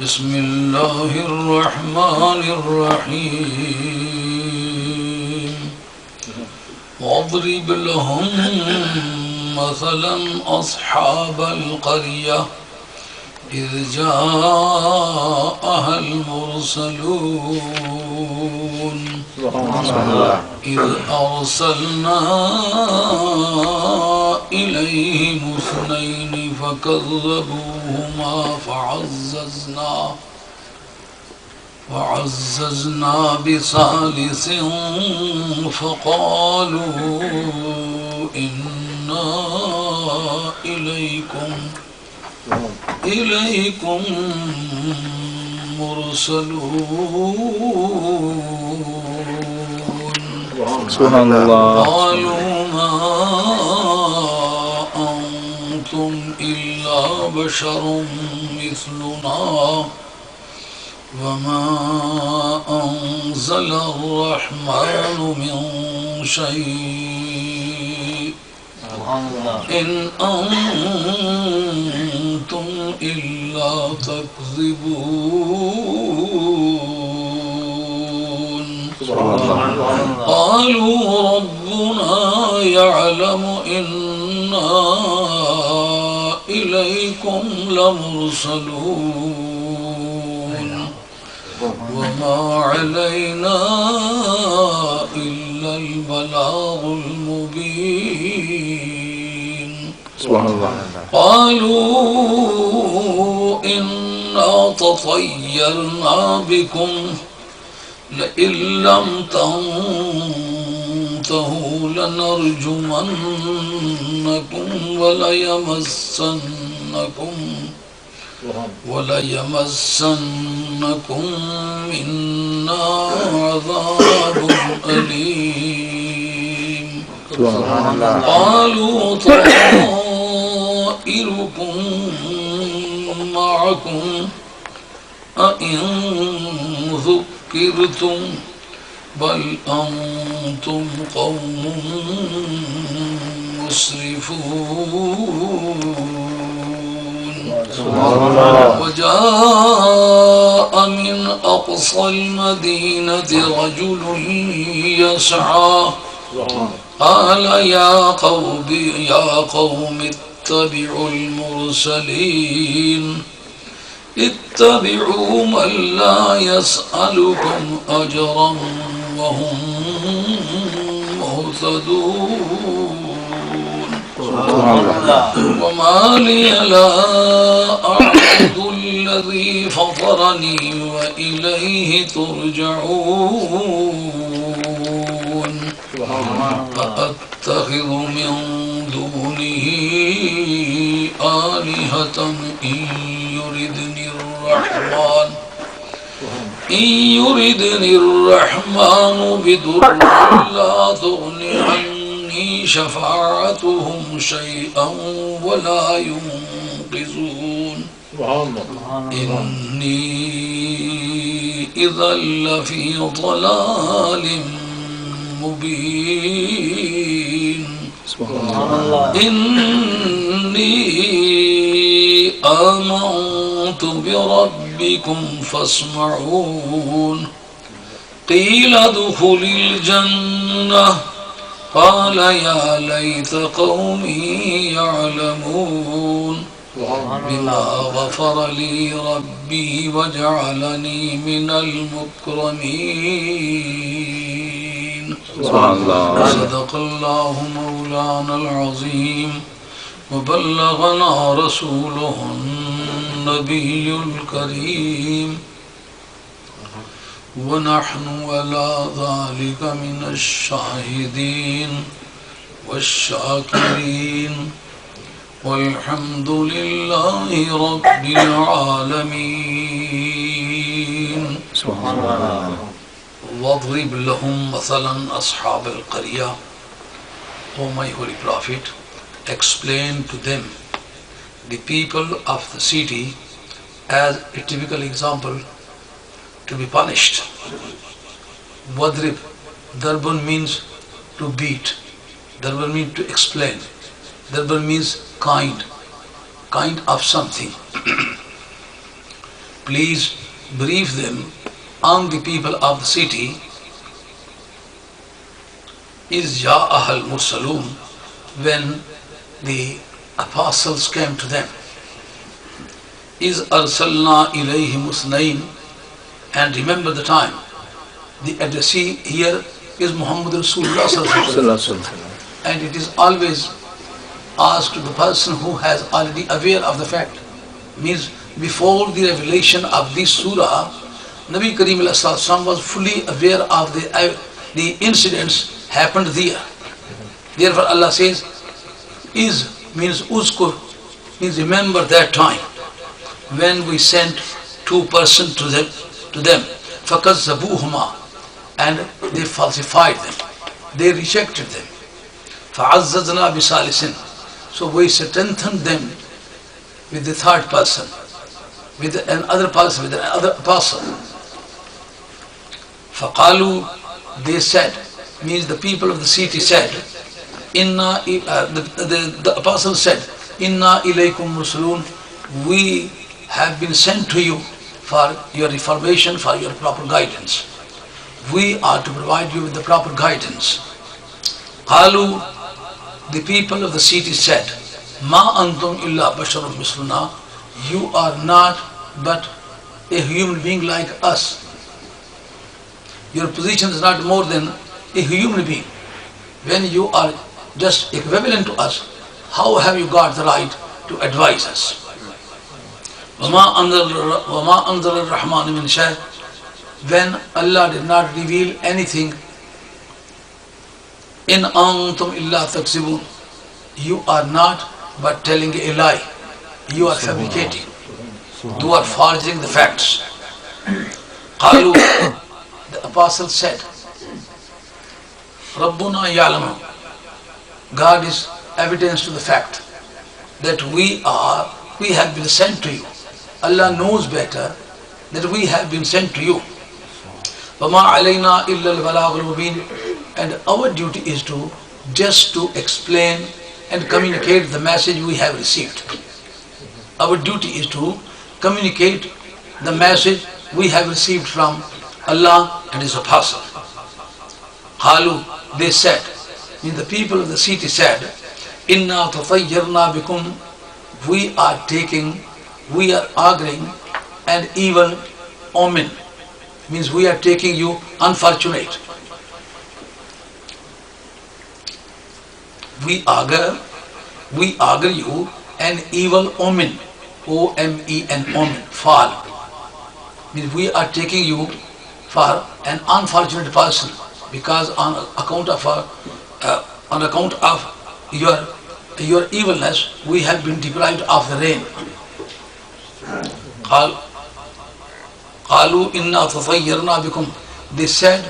بسم الله الرحمن الرحيم واضرب لهم مثلا أصحاب القرية إذ جاءها المرسلون إذ أرسلنا إليهم اثنين فكذبوهما فعززنا بثالث فقالوا إنا إليكم مرسلون سبحان الله. قالوا ما أنتم إلا بشر مثلنا وما أنزل الرحمن من شيء إن أنتم إلا تكذبون قالوا ربنا يعلم إنا إليكم لمرسلون وما علينا إلا البلاغ المبين سبحان الله. قالوا إنا تطيرنا بكم لئن لم تنتهوا لنرجمنكم وليمسنكم منا عذاب أليم قالوا طائركم معكم أئن ذكرتم بل أنتم قوم مسرفون وجاء من أقصى المدينة رجل يسعى قال يا قوم اتبعوا المرسلين اتبعوا من لا يسألكم أجرا وهم مهتدون وما لي لا أعبد الذي فطرني وإليه ترجعون فأتخذ من دونه آلهة إن يردني الرحمن بضر لا تغن عني شفاعتهم شيئا ولا ينقذون إني إذا لفي ضلال مبين إني آمنت بربكم فاسمعون قيل ادخل الجنة قال يا ليت قومي يعلمون بما غفر لي ربي وجعلني من المكرمين صدق الله مولانا العظيم وبلغنا رسوله النبي الكريم ونحن على ذلك من الشاهدين والشاكرين والحمد لله رب العالمين. سبحان الله. واضرب لهم مثلا أصحاب القرية. O my holy prophet, explain to them the people of the city as a typical example to be punished. Wadrib, Darban means to beat, Darban means to explain, Darban means kind of something. please brief them on the people of the city. Is Ja'ahal Mursalun, when the apostles came to them. Is Arsalna ilayhi musnain, and remember the time. The addressee here is Muhammad Rasulullah sallallahu alaihi wasallam, and it is always asked to the person who has already aware of the fact. Means before the revelation of this surah, Nabi Kareem sallallahu alaihi wasallam was fully aware of the incidents happened there. Therefore Allah says, is means uzkur, means remember that time when we sent two persons to them, فَكَذَّبُوهُمَا, and they falsified them, they rejected them. فَعَزَّزْنَا بِثَالِثٍ, so we strengthened them with the third person, with another person, with another apostle. فَقَالُوا, they said, means the people of the city said, the apostle said, Inna ilaykum rusulun, we have been sent to you for your reformation, for your proper guidance. We are to provide you with the proper guidance. Qalu, the people of the city said, Ma antum illa basharun misluna, you are not but a human being like us. Your position is not more than a human being. When you are just equivalent to us, how have you got the right to advise us? وَمَا أَنزَلَ الرَّحْمَنِ مِنْ شَيْءٍ, when Allah did not reveal anything, in أَنْتُمْ إِلَّا تَكْذِبُونَ, you are not but telling a lie, you are fabricating, you are forging the facts. قَالُوا, the apostle said, Rabbuna ya'lamu, God is evidence to the fact that we have been sent to you. Allah knows better that we have been sent to you. وَمَا عَلَيْنَا إِلَّا الْبَلَاغُ الْمُبِينُ, and our duty is to just to explain and communicate the message we have received. Our duty is to communicate the message we have received from Allah and His Apostle. Qalu, they said, mean the people of the city said, Inna tatayyarna bikum, we are arguing an evil omen, means we are taking you unfortunate. We augur you an evil omen, O-M-E-N, omen, fall. Means we are taking you for an unfortunate person, because on account of your evilness, we have been deprived of the rain. Qalu inna tatayyarna bikum, they said,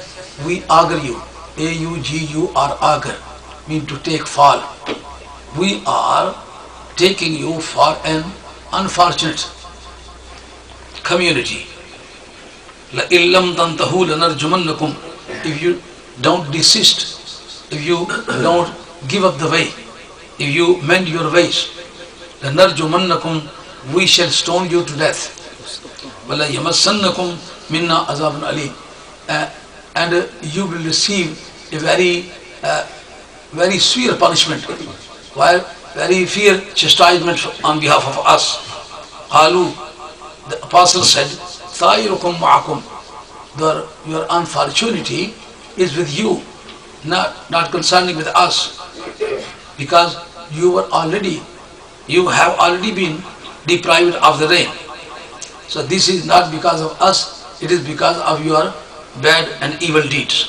we augur you, A-U-G-U-R, augur, mean to take fall. We are taking you for an unfortunate community. لَإِن لَمْ تَنْتَهُوا لَنَرْجُمَنَّكُمْ, if you don't desist, if you don't give up the way, if you mend your ways, لَنَرْجُمَنَّكُمْ, we shall stone you to death. وَلَا يَمَسَّنَّكُمْ مِنَّا عَذَابٌ أَلِيمٌ, and you will receive a very severe punishment, while very severe chastisement on behalf of us. Qalu, the apostle said, Tha'irukum ma'akum, your unfortunity is with you, not concerning with us, because you have already been deprived of the rain. So this is not because of us, it is because of your bad and evil deeds.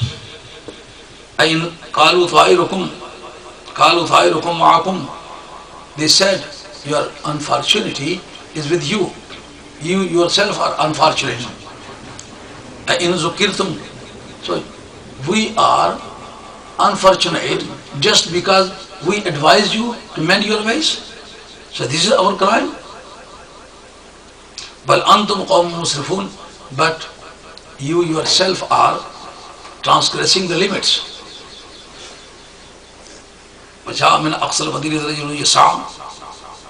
Ayn qalu tha'irukum ma'akum, they said, your unfortunity is with you. You yourself are unfortunate. In zukirtum, so we are unfortunate just because we advise you to mend your ways. So this is our crime. Bal antum qawmun musrifun, but you yourself are transgressing the limits.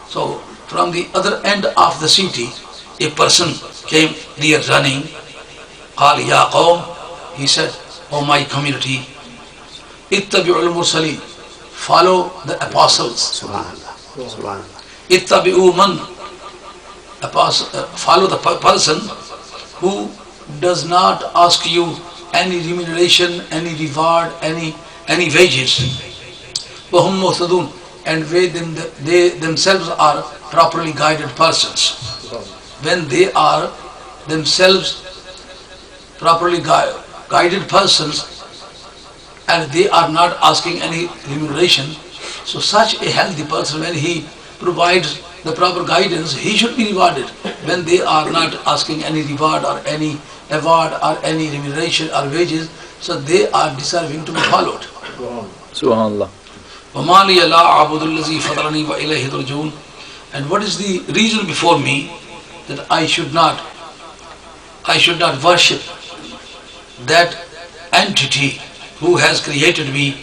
So from the other end of the city, a person came near running. قال يا قوم, he said, O my community, اتبعوا المرسلين, follow the apostles. اتبعوا من, follow the person who does not ask you any remuneration, any reward, any wages. وهم مهتدون, and they themselves are properly guided persons. When they are themselves properly guided persons and they are not asking any remuneration, so such a healthy person, when he provides the proper guidance, he should be rewarded. When they are not asking any reward or any award or any remuneration or wages, so they are deserving to be followed. Subhanallah. وَمَا لِيَ لَا أَعْبُدُ الَّذِي فَطَرَنِي وَإِلَيْهِ تُرْجَعُونَ. And what is the reason before me that I should not worship that entity who has created me,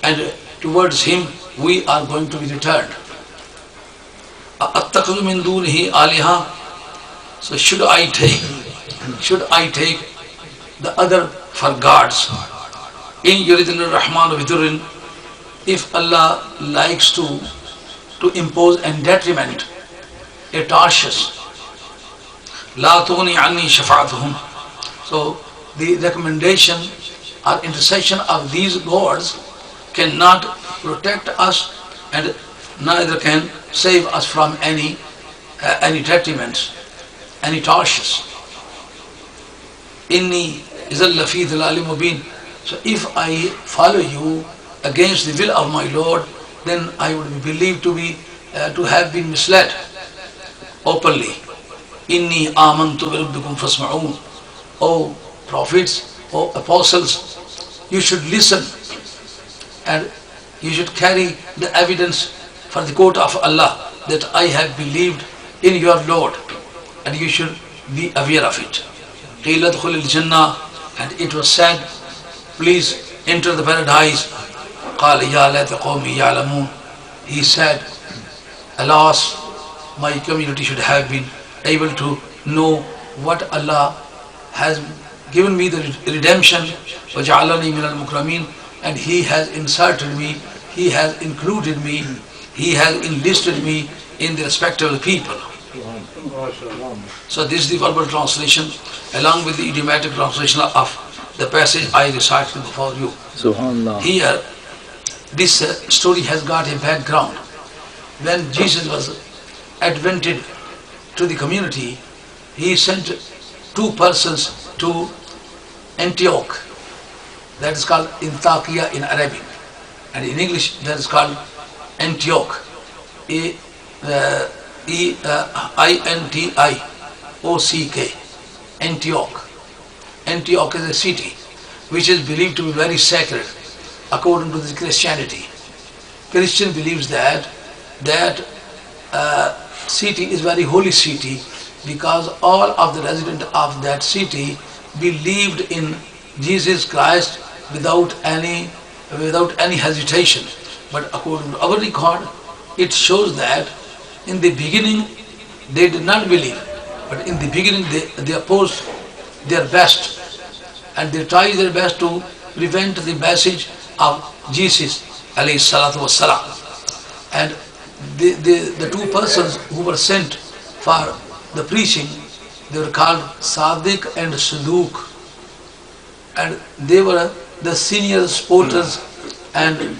and towards him we are going to be returned. أَتَّخِذُ مِن دُونِهِ آلِهَةً. So should I take the other for gods? إِن يُرِدْنِ الرَّحْمَنُ بِضُرٍّ. If Allah likes to impose a detriment, a tarshish, لَا تُغْنِ عَنِّي شَفَاعَتُهُمْ. So the recommendation or intercession of these gods cannot protect us and neither can save us from any detriments, any tarshish. Inni izal lafi dhalali mubin. So if I follow you against the will of my Lord, then I would be believed to have been misled openly. Inni amantu bi rabbikum fasma'un. O prophets, O apostles, you should listen and you should carry the evidence for the court of Allah that I have believed in your Lord, and you should be aware of it. قِيلَ ادْخُلِ الْجَنَّةِ. And it was said, please enter the paradise. قَالَ يَا لَيْتَ قَوْمِي يَعْلَمُونَ. He said, alas, my community should have been able to know what Allah has given me, the redemption. وَجَعَلَنِي مِنَ الْمُكْرَمِينَ. And He has inserted me, He has included me, He has enlisted me in the respectable people. So this is the verbal translation along with the idiomatic translation of the passage I recited before you. Subhanallah. Here, this story has got a background. When Jesus was advented to the community, He sent two persons to Antioch. That is called Intaqiya in Arabic, and in English that is called Antioch. I-N-T-I-O-C-K. Antioch. Antioch is a city which is believed to be very sacred according to the Christianity. Christian believes that city is very holy city because all of the residents of that city believed in Jesus Christ without any hesitation. But according to our record, it shows that in the beginning they did not believe, but in the beginning they opposed their best and they tried their best to prevent the message of Jesus alayhi salatu wassalam. And the two persons who were sent for the preaching, they were called Sadiq and Saduq, and they were the senior supporters and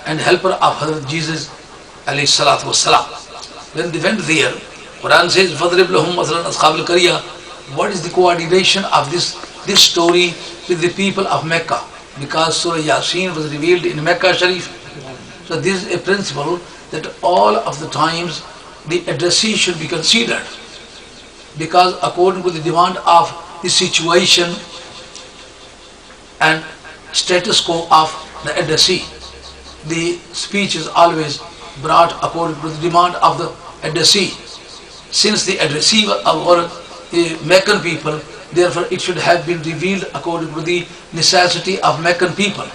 helper of Hazrat Jesus alayhi salatu wassalam. When they went there, Quran says, فَضْرِبْ لَهُمْ مَثَلًا أَصْحَابِ الْقَرْيَةِ. What is the coordination of this story with the people of Mecca? Because Sura Yaseen was revealed in Mecca Sharif. So this is a principle that all of the times the addressee should be considered, because according to the demand of the situation and status quo of the addressee, the speech is always brought according to the demand of the addressee. Since the addressee were the Meccan people, therefore it should have been revealed according to the necessity of Meccan people.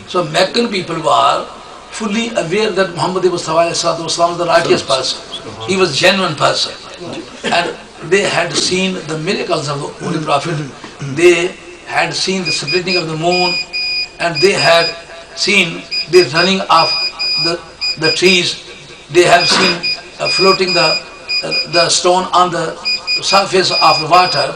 So Meccan people were fully aware that Muhammad Mustafa was the righteous person. He was a genuine person. and they had seen the miracles of the Holy Prophet. They had seen the splitting of the moon, and they had seen the running of the trees. They have seen floating the stone on the surface of the water,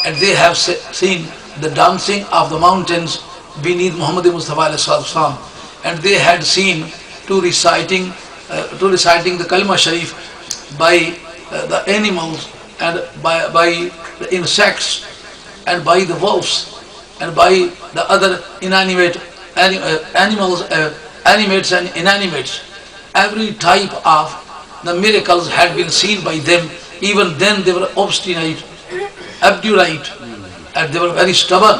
and they have seen the dancing of the mountains beneath Muhammad Mustafa alayhi salam, and they had seen to reciting the Kalima Sharif by the animals and by the insects and by the wolves and by the other inanimate animals, animates and inanimates. Every type of the miracles had been seen by them. Even then they were obstinate, obdurate, and they were very stubborn.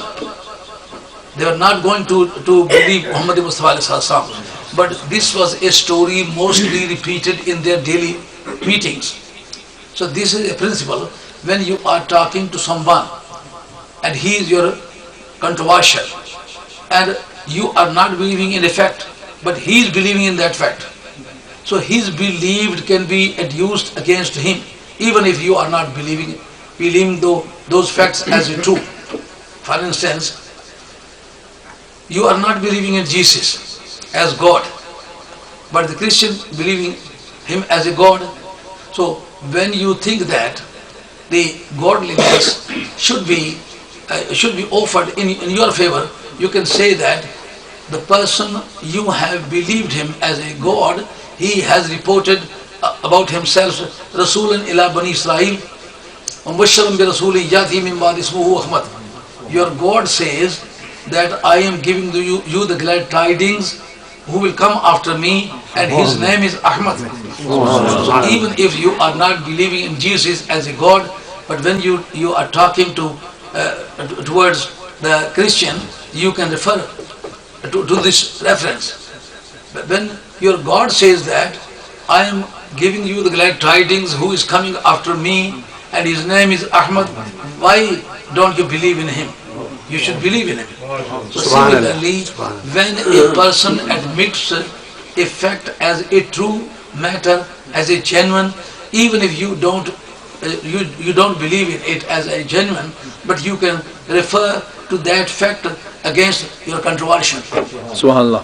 They were not going to believe Muhammad Mustafa alayhi salam. But this was a story mostly repeated in their daily meetings. So this is a principle. When you are talking to someone and he is your controversial and you are not believing in a fact, but he is believing in that fact. So his believed can be adduced against him, even if you are not believing those facts as true. For instance, you are not believing in Jesus as God, but the Christian believing him as a God. So when you think that the godliness should be offered in your favor, you can say that the person you have believed him as a God, he has reported about himself, Rasulun ila Bani Israel, Mubashiran bi Rasuli yati min ba'di ismuhu Ahmad. Your God says that I am giving you the glad tidings who will come after me, and his name is Ahmad. So even if you are not believing in Jesus as a God, but when you are talking towards the Christian, you can refer to this reference. But when your God says that I am giving you the glad tidings who is coming after me, and his name is Ahmad, why don't you believe in him? You should believe in him. So similarly, when a person admits a fact as a true matter, as a genuine, even if you don't believe in it as a genuine, but you can refer to that fact against your controversial, Subhanallah.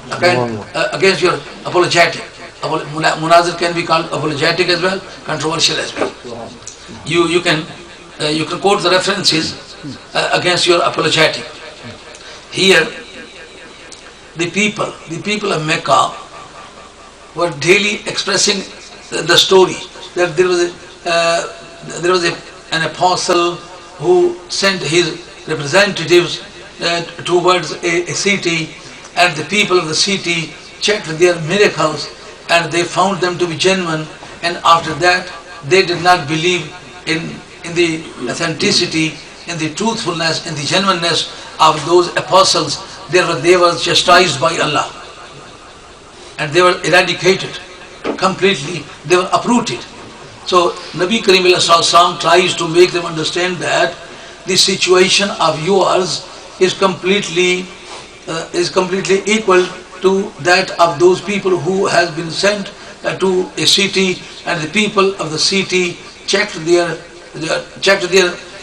against your apologetic. Munazir can be called apologetic as well, controversial as well. You can quote the references against your apologetic. Here, the people of Mecca were daily expressing the story that there was an apostle who sent his representatives towards a city, and the people of the city checked their miracles and they found them to be genuine, and after that they did not believe in the authenticity, in the truthfulness, in the genuineness of those apostles. They were chastised by Allah and they were eradicated completely, they were uprooted. So Nabi Karim ﷺ tries to make them understand that the situation of yours is completely equal to that of those people who has been sent to a city, and the people of the city checked their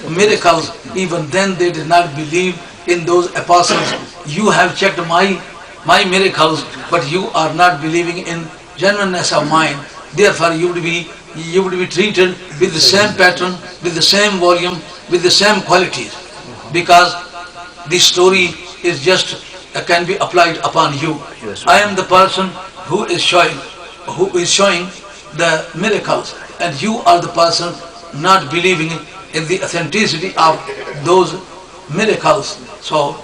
miracles. Even then they did not believe in those apostles. You have checked my miracles, but you are not believing in genuineness of mine. Therefore you would be treated with the same pattern, with the same volume, with the same qualities, because this story is just can be applied upon you. Yes, I am the person who is showing the miracles, and you are the person not believing in the authenticity of those miracles. So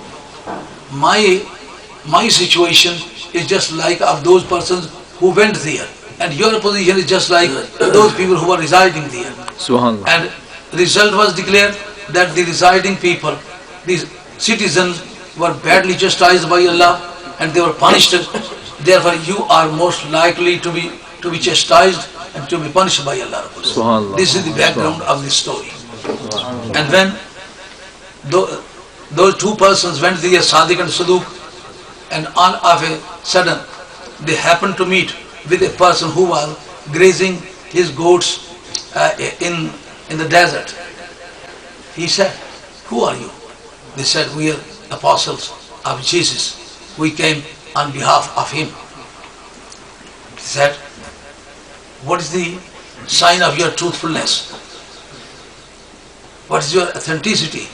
my situation is just like of those persons who went there, and your position is just like those people who are residing there. Subhanallah. And result was declared that the residing people, these citizens, were badly chastised by Allah and they were punished. Therefore you are most likely to be chastised and to be punished by Allah. Subhanallah. This is the background of this story. And when those two persons went there, Sadiq and Saduq, and all of a sudden they happened to meet with a person who was grazing his goats in the desert. He said, "Who are you?" They said, "We are apostles of Jesus. We came on behalf of him." He said, "What is the sign of your truthfulness? What is your authenticity?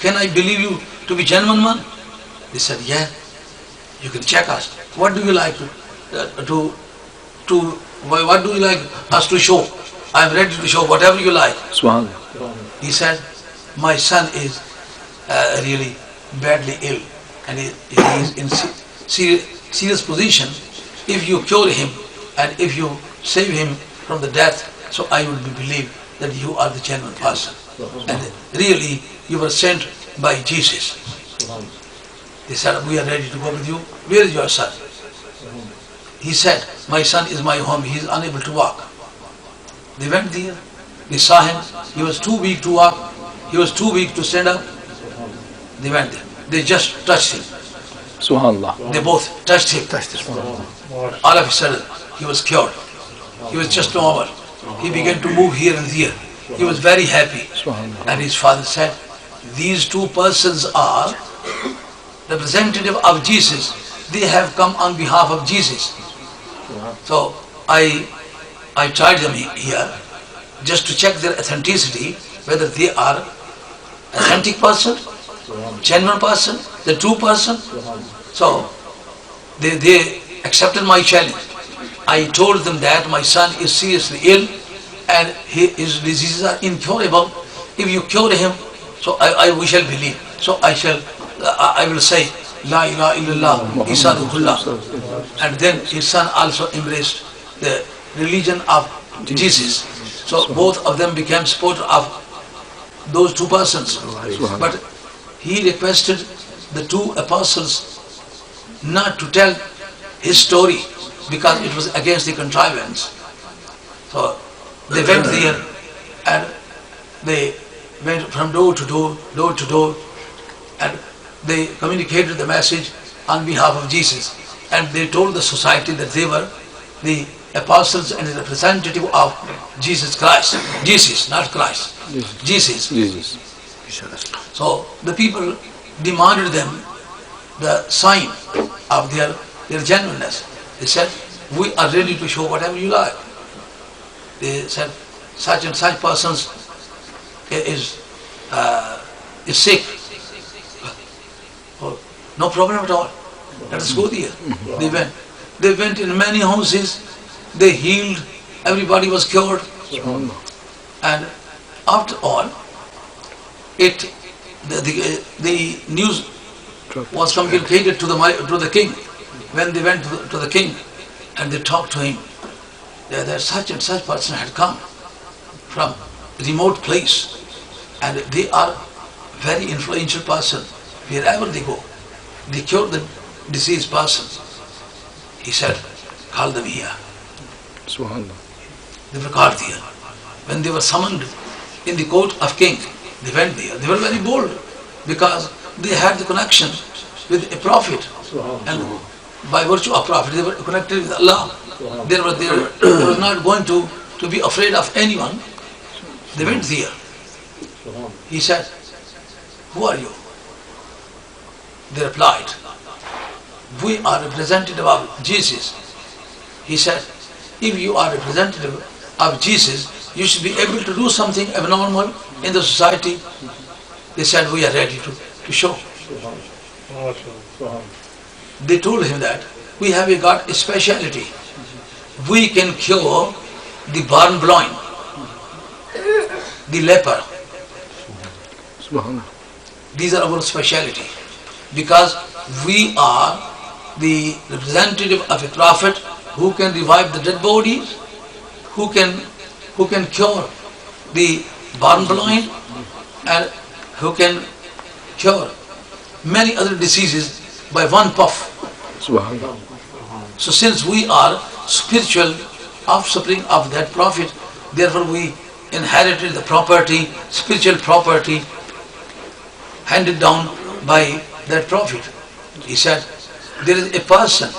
Can I believe you to be genuine one?" They said, "Yeah, you can check us. What do you like what do you like us to show? I am ready to show whatever you like." Subhanallah. He said, "My son is really badly ill, and he is in serious position. If you cure him and if you save him from the death, so I will believe that you are the genuine person. And really, you were sent by Jesus." They said, "We are ready to go with you. Where is your son?" He said, "My son is my home. He is unable to walk." They went there. They saw him. He was too weak to walk. He was too weak to stand up. They went there. They just touched him. Subhanallah. They both touched him. All of a sudden, he was cured. He was just normal. He began to move here and there. He was very happy. And his father said, "These two persons are representative of Jesus. They have come on behalf of Jesus." So I tried them here just to check their authenticity, whether they are authentic person, genuine person, the true person. So they accepted my challenge. I told them that my son is seriously ill and his diseases are incurable. If you cure him, so we shall believe. So I will say, "La ilaha illallah, Isa Ruhullah." And then his son also embraced the religion of Jesus. So both of them became supporter of those two persons. But he requested the two apostles not to tell his story because it was against the contrivance. So they went there and they went from door to door, and they communicated the message on behalf of Jesus. And they told the society that they were the apostles and the representative of Jesus Christ. Jesus, not Christ. Jesus. So the people demanded them the sign of their genuineness. They said, "We are ready to show whatever you like." They said, "Such and such persons is sick." Oh, no problem at all. Let us go there. They went in many houses. They healed. Everybody was cured. And after all, the news was communicated to the king. When they went to the king and they talked to him, that such and such person had come from a remote place, and they are very influential person. Wherever they go, they cure the diseased person. He said, "Call them here." They were called here. When they were summoned in the court of king, they went there. They were very bold because they had the connection with a prophet, and by virtue of prophet, they were connected with Allah. They were not going to be afraid of anyone. They went there. He said, "Who are you?" They replied, "We are representative of Jesus." He said, "If you are representative of Jesus, you should be able to do something abnormal in the society." They said, "We are ready to show." They told him that we have got a speciality. We can cure the born blind, the leper. These are our speciality because we are the representative of a prophet who can revive the dead bodies, who can cure the born blind, and who can cure many other diseases by one puff. So since we are spiritual offspring of that prophet, therefore we inherited the property, spiritual property handed down by that prophet. He said, "There is a person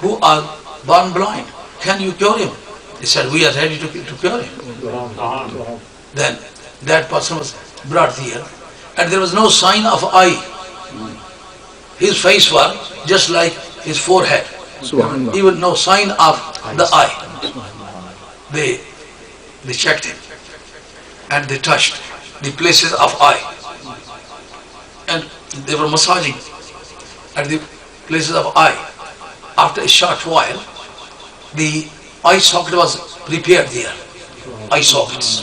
who are born blind. Can you cure him?" He said, we are ready to cure him. Then that person was brought here, and there was no sign of eye. His face was just like his forehead. Even no sign of the eye. They checked him and they touched the places of eye, and they were massaging at the places of eye. After a short while, the eye socket was prepared there. Eye sockets.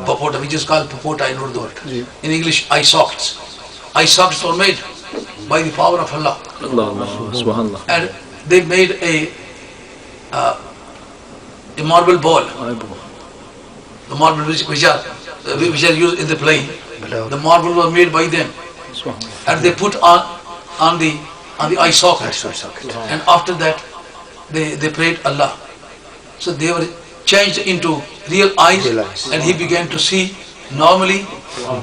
Papota, which is called papota in Urdu. In English, eye sockets. Eye sockets were made by the power of Allah. And they made a marble ball. The marble which are used in the playing. The marble was made by them. And they put on the eye socket. And after that, they prayed Allah. So they were changed into real eyes, and he began to see normally,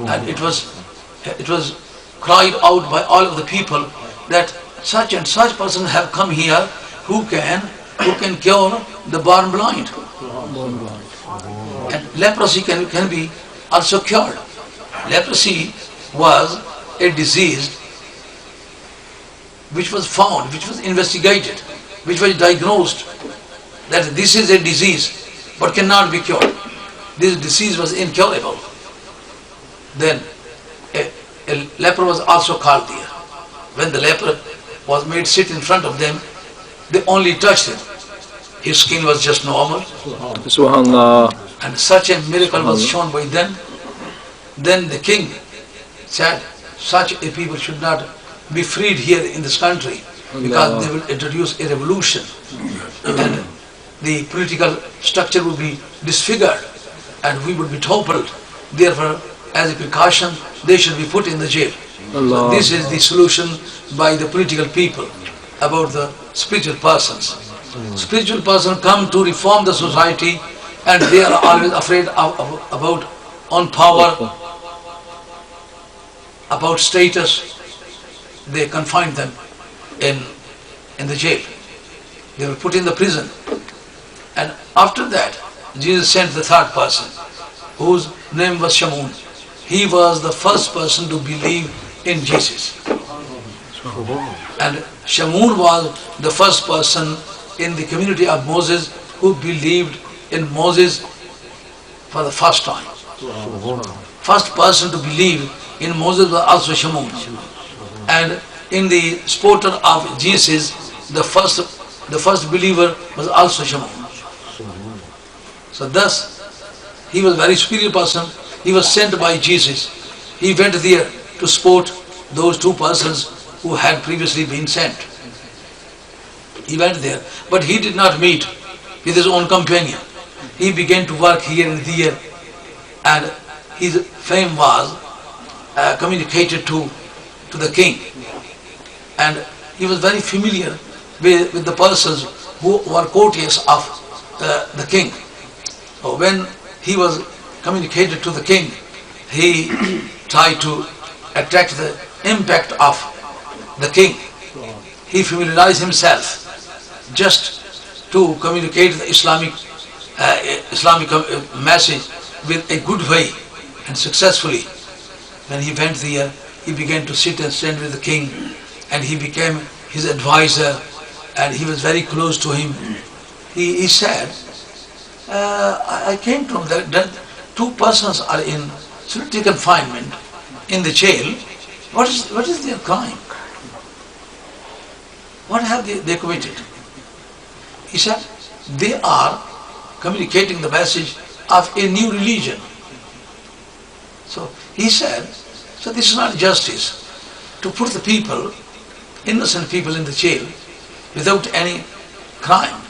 and it was cried out by all of the people that such and such person have come here who can cure the born blind. And leprosy can be also cured. Leprosy was a disease which was found, which was investigated, which was diagnosed that this is a disease but cannot be cured. This disease was incurable. Then a leper was also called there. When the leper was made sit in front of them, they only touched him. His skin was just normal. And such a miracle was shown by them. Then the king said, such a people should not be freed here in this country, because they will introduce a revolution and the political structure will be disfigured and we would be toppled. Therefore, as a precaution, they should be put in the jail. So this is the solution by the political people about the spiritual persons. Spiritual persons come to reform the society, and they are always afraid about on power, about status. They confine them in the jail. They were put in the prison. And after that, Jesus sent the third person, whose name was Shamun. He was the first person to believe in Jesus. And Shamun was the first person in the community of Moses who believed in Moses for the first time. First person to believe in Moses was also Shamun. And in the supporter of Jesus, the first believer was also Shamun. So thus, he was a very superior person. He was sent by Jesus. He went there to support those two persons who had previously been sent. He went there, but he did not meet with his own companion. He began to work here and there, and his fame was communicated to the king. And he was very familiar with the persons who were courtiers of the king. So when he was communicated to the king, he tried to attract the impact of the king. He familiarized himself just to communicate the Islamic message with a good way and successfully. When he went there, he began to sit and stand with the king, and he became his advisor, and he was very close to him. He said, I came to know that two persons are in solitary confinement in the jail. What is their crime? What have they committed? He said, they are communicating the message of a new religion. So he said, so this is not justice to put the people, innocent people, in the jail without any crime.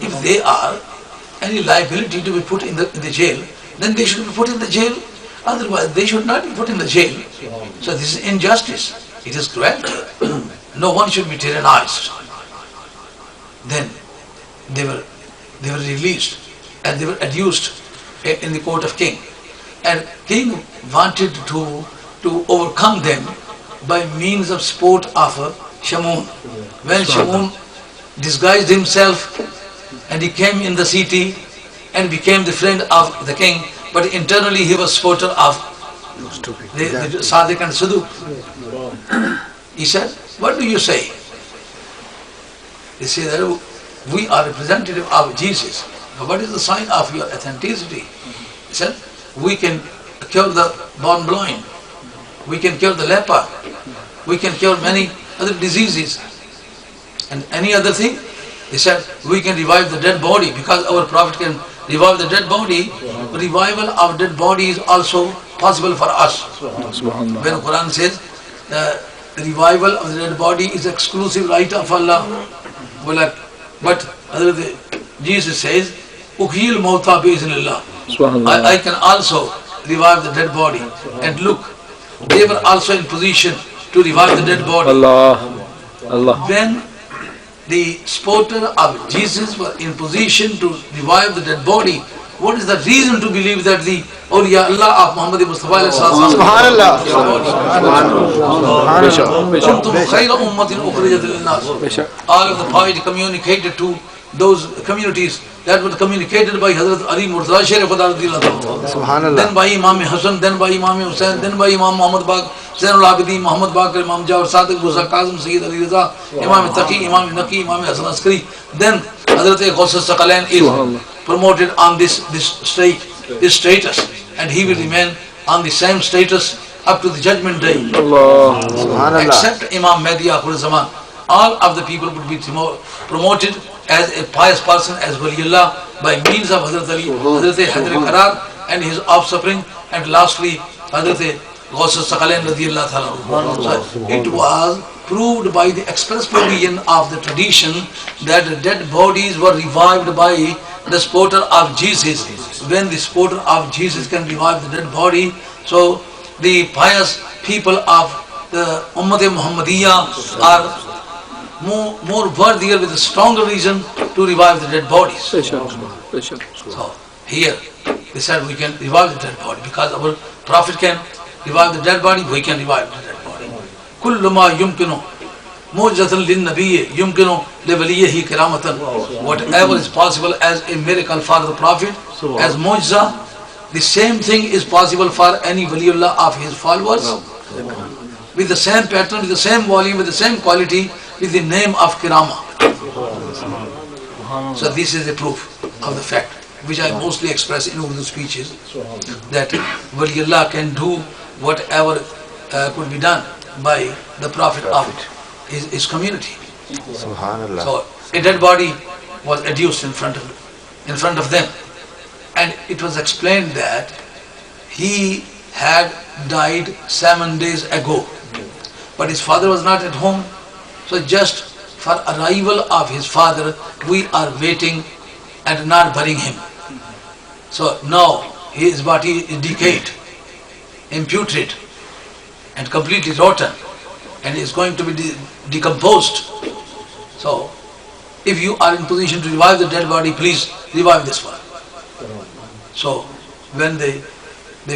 If they are any liability to be put in the jail, then they should be put in the jail. Otherwise, they should not be put in the jail. So this is injustice. It is cruelty. No one should be tyrannized. Then they were released, and they were adduced in the court of king. And king wanted to overcome them by means of support of Shamun. When Shamun disguised himself and he came in the city and became the friend of the king, but internally he was supporter of the Sadiq and Saduq. He said, what do you say? They say that we are representative of Jesus. Now what is the sign of your authenticity? He said, we can cure the born blind, we can cure the leper, we can cure many other diseases. And any other thing? He said, we can revive the dead body because our Prophet can revive the dead body. Revival of dead body is also possible for us. When the Quran says, the revival of the dead body is exclusive right of Allah. But Jesus says, Ukhil mawta bi-iznillah. I can also revive the dead body. And look, they were also in position to revive the dead body. When the supporter of Jesus were in position to revive the dead body, what is the reason to believe that the awliya Allah of Muhammad Mustafa Subhanallah all of the piety communicated to those communities that were communicated by Hazrat Ali Murtaza Sharif then by Imam Hassan, then by Imam Hussain, then by Imam Muhammad Baq, Zainul Abidin, Muhammad Baqir, Imam Jawar Sadiq, Musa Kazim, Sayyid Ali Raza, Imam Taqi, Imam Naqi, Imam Hasan Askari. Then Hazrat Ghawth Saqalain is promoted on this status, and he will remain on the same status up to the judgment day. Except Imam Mahdi Akhir Zaman, all of the people would be promoted as a pious person, as Waliullah, by means of Hazrat Ali, Hazrat Haidar Qarar and his offspring, and lastly Hazrat Ghawth Saqalain radiyallahu ta'ala. So it was proved by the express provision of the tradition that the dead bodies were revived by the supporter of Jesus. When the supporter of Jesus can revive the dead body, so the pious people of the Ummah Muhammadiyah are more worthier with a stronger reason to revive the dead bodies. So here they said we can revive the dead body because our Prophet can revive the dead body, we can revive the dead body. Kullu ma yumkinu mu'jizatan lin-nabiyyi yumkinu li-waliyyihi kiramatan. Whatever is possible as a miracle for the Prophet, as mu'jiza, the same thing is possible for any waliullah of his followers, with the same pattern, with the same volume, with the same quality, with the name of Kirama. So this is the proof of the fact, which I mostly express in Urdu speeches, that Waliullah can do whatever could be done by the Prophet of his community. So a dead body was adduced in front of them, and it was explained that he had died 7 days ago, but his father was not at home. So just for arrival of his father, we are waiting and not burying him. So now his body is decayed, imputed, and completely rotten, and is going to be decomposed. So if you are in position to revive the dead body, please revive this one. So when they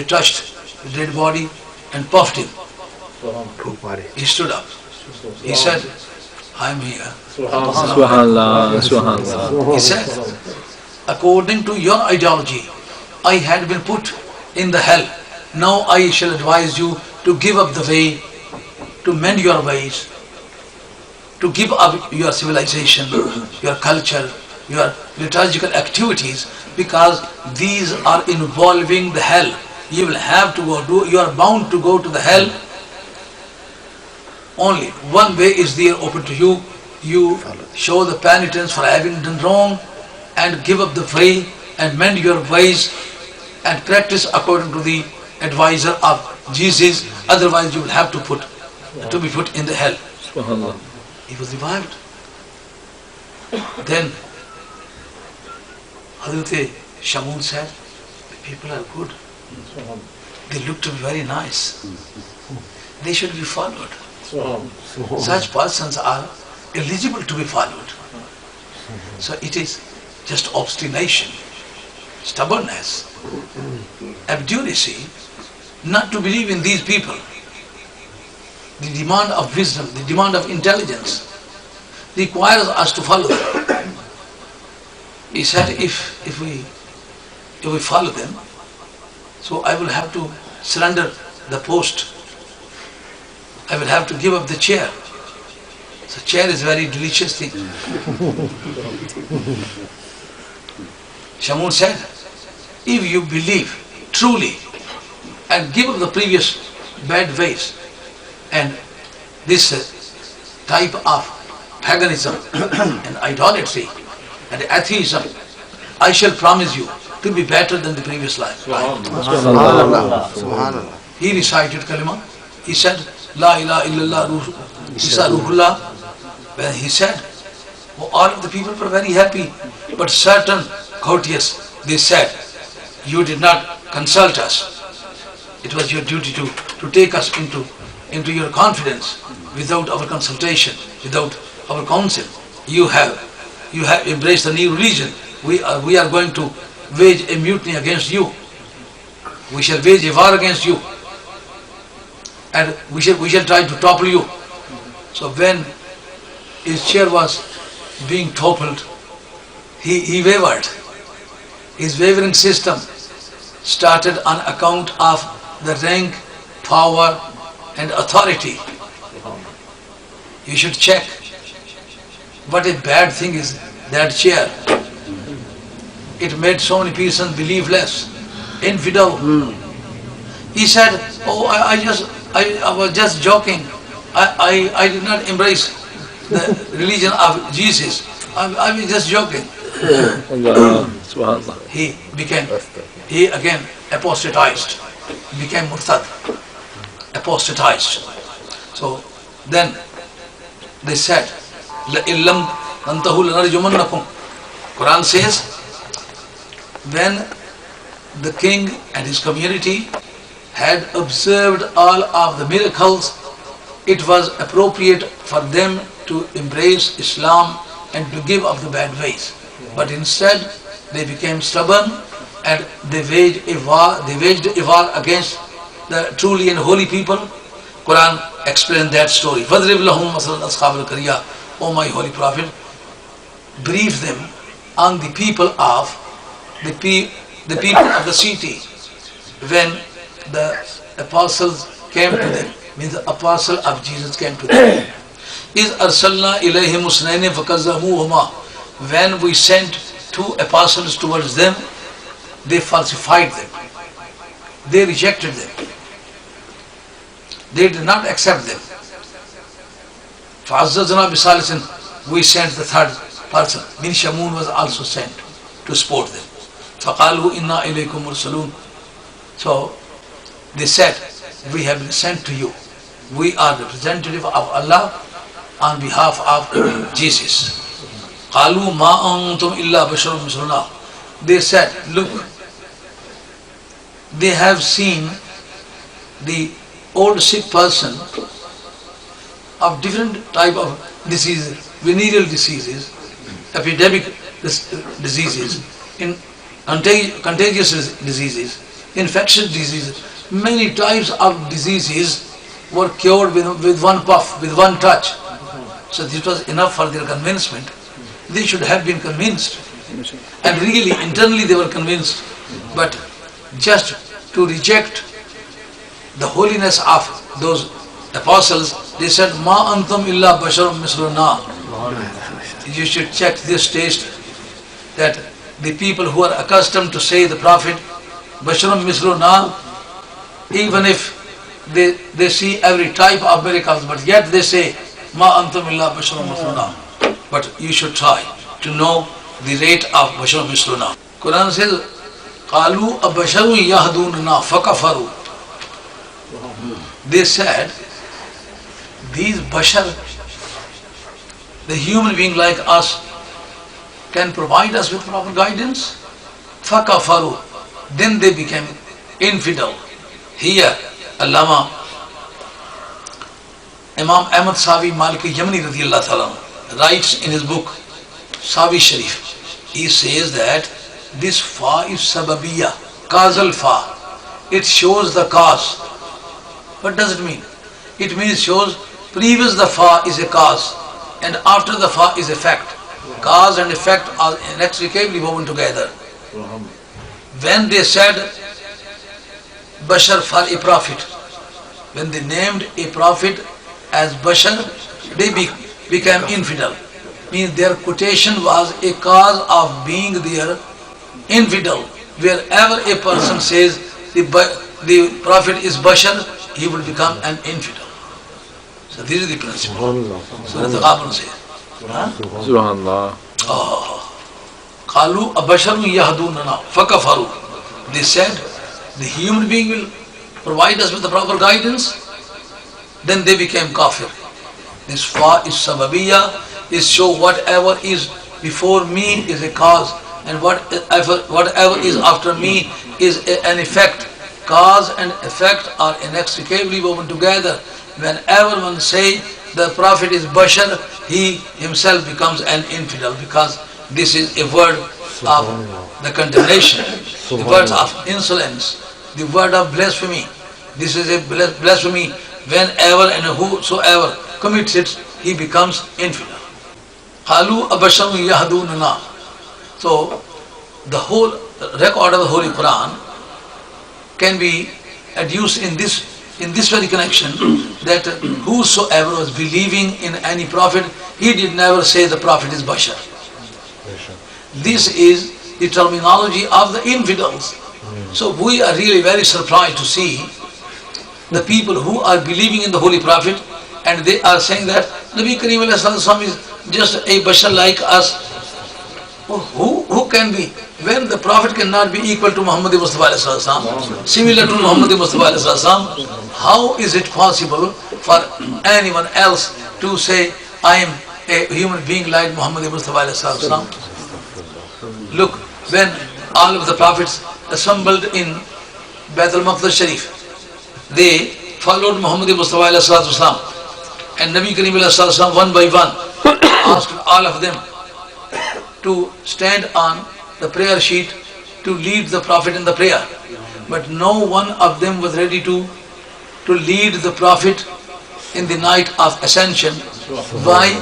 touched the dead body and puffed him, he stood up. He said, I am here. Subhanallah, Subhanallah. He said, according to your ideology, I had been put in the hell. Now I shall advise you to give up the way, to mend your ways, to give up your civilization, your culture, your liturgical activities, because these are involving the hell. You will have to go, you are bound to go to the hell. Only one way is there open to you. You show the penitence for having done wrong and give up the way and mend your ways and practice according to the advisor of Jesus. Otherwise you will have to be put in the hell. He was revived. Then Hazrat Shamun said, the people are good. They look to be very nice. They should be followed. Such persons are eligible to be followed. So it is just obstination, stubbornness, obduracy, not to believe in these people. The demand of wisdom, the demand of intelligence requires us to follow them. He said, if we follow them, so I will have to surrender the post. I will have to give up the chair. So chair is a very delicious thing. Shamun said, if you believe truly and give up the previous bad ways and this type of paganism and idolatry and atheism, I shall promise you to be better than the previous life. He recited kalima. He said, La ilaha illallah Isa ruhullah. When he said, well, all of the people were very happy, but certain courteous, they said, you did not consult us. It was your duty to take us into your confidence without our consultation, without our counsel. You have embraced a new religion. We are going to wage a mutiny against you. We shall wage a war against you. And we shall try to topple you. So when his chair was being toppled, he wavered. His wavering system started on account of the rank, power and authority. You should check what a bad thing is that chair. It made so many persons believe less, infidel. He said, oh, I was just joking. I did not embrace the religion of Jesus. I was just joking. He again apostatized, became murtad, apostatized. So then they said, لَإِلَّمْ تَنْتَهُ لَنَرْجُمَنَّكُمْ. Quran says, when the king and his community had observed all of the miracles, it was appropriate for them to embrace Islam and to give up the bad ways. But instead, they became stubborn and they waged a war against the truly and holy people. Quran explained that story. وَضْرِبْ لَهُمْ مَثَلًا أَصْحَابَ الْقَرْيَةِ. O my holy prophet, brief them on the people of the city when the apostles came to them, means the apostle of Jesus came to them. إِذْ أَرْسَلْنَا إِلَيْهِمْ اثْنَيْنِ فَكَذَّبُوهُمَا. When we sent two apostles towards them, they falsified them. They rejected them. They did not accept them. فَعَزَّزْنَا بِثَالِثٍ. We sent the third person. Min Shamun was also sent to support them. فَقَالُوا إِنَّا إِلَيْكُمْ مُرْسَلُونَ. So they said, we have been sent to you. We are representative of Allah on behalf of Jesus. قَالُوا مَا أَنْتُمْ إِلَّا بَشَرٌ مِثْلُنَا. They said, look, they have seen the old sick person of different type of diseases, venereal diseases, epidemic diseases, contagious diseases, infectious diseases. Many types of diseases were cured with one puff, with one touch. So this was enough for their convincement. They should have been convinced. And really, internally they were convinced. But just to reject the holiness of those apostles, they said, Ma antum illa basharum misluna. You should check this taste, that the people who are accustomed to say the Prophet, basharum misluna, even if they see every type of miracles, but yet they say, Ma antum illa basharum misluna. But you should try to know the rate of basharum misluna. Quran says, Qalu abasharun yahdununa fakafaru. They said, these bashar, the human being like us, can provide us with proper guidance. Fakafaru. Then they became infidel. Here, Allama Imam Ahmad Sawi Maliki Yamani radiyallahu ta'ala writes in his book Sawi Sharif. He says that this fa is sababiyya, causal fa. It shows the cause. What does it mean? It means shows previous the fa is a cause and after the fa is effect. Cause and effect are inextricably woven together. When they said Bashar for a prophet, when they named a prophet as Bashar, they became infidel. Means their quotation was a cause of being their infidel. Wherever a person says the prophet is Bashar, he will become an infidel. So this is the principle. Surah Al-Taghabun says. Subhanallah. قالوا أبشر يهدوننا فكفروا. They said the human being will provide us with the proper guidance. Then they became kafir. This fa is sababiyya, is show whatever is before me is a cause, and whatever is after me is an effect. Cause and effect are inextricably woven together. Whenever one say the prophet is Bashar, he himself becomes an infidel, because this is a word of the condemnation, the word of insolence, the word of blasphemy. This is a blasphemy. Whenever and whosoever commits it, he becomes infidel. قَالُوا أَبَشَرٌ يَهْدُونَنَا. So, the whole record of the Holy Quran can be adduced in this very connection, that whosoever was believing in any prophet, he did never say the prophet is Bashar. This is the terminology of the infidels. So we are really very surprised to see the people who are believing in the Holy Prophet, and they are saying that Nabi Kareem ﷺ is just a Bashar like us. Who can be? When the Prophet cannot be equal to Muhammad Mustafa ﷺ, similar to Muhammad Mustafa ﷺ, how is it possible for anyone else to say, I am a human being like Muhammad Mustafa ﷺ? Look, when all of the prophets assembled in Bait al-Maqdis Sharif, they followed Muhammad Mustafa ﷺ, and Nabi Kareem ﷺ one by one asked all of them to stand on the prayer sheet to lead the Prophet in the prayer. But no one of them was ready to lead the Prophet in the night of ascension. Why?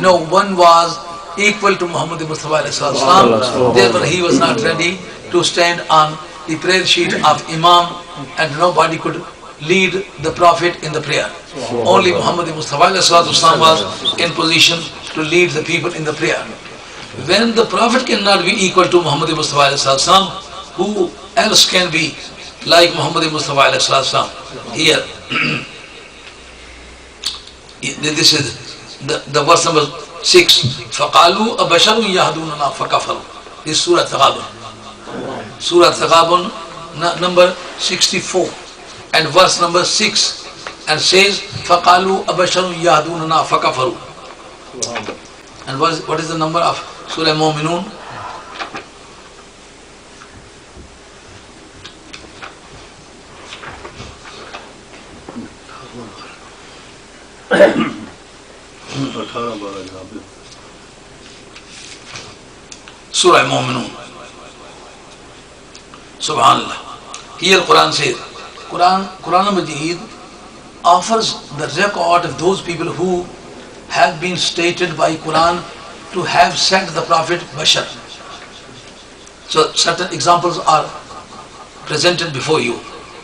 No one was equal to Muhammad Mustafa ﷺ. Therefore he was not ready to stand on the prayer sheet of Imam, and nobody could lead the Prophet in the prayer. Only Muhammad Mustafa ﷺ was in position to lead the people in the prayer. When the Prophet cannot be equal to Muhammad Mustafa ﷺ, who else can be like Muhammad Mustafa ﷺ? Here, this is the verse number 6. فَقَالُوا أَبَشَرٌ يَهْدُونَنَا فَكَفَرُوا. This is Surah Al-Taghabun. Surah Al-Taghabun number 64 and verse number 6, and says فَقَالُوا أَبَشَرٌ يَهْدُونَنَا فَكَفَرُوا. And what is the number of Surah Mu'minun? Surah Mu'minun. Subhanallah. Here Quran says, Quran Majid offers the record of those people who have been stated by Quran to have sent the Prophet Bashar. So certain examples are presented before you.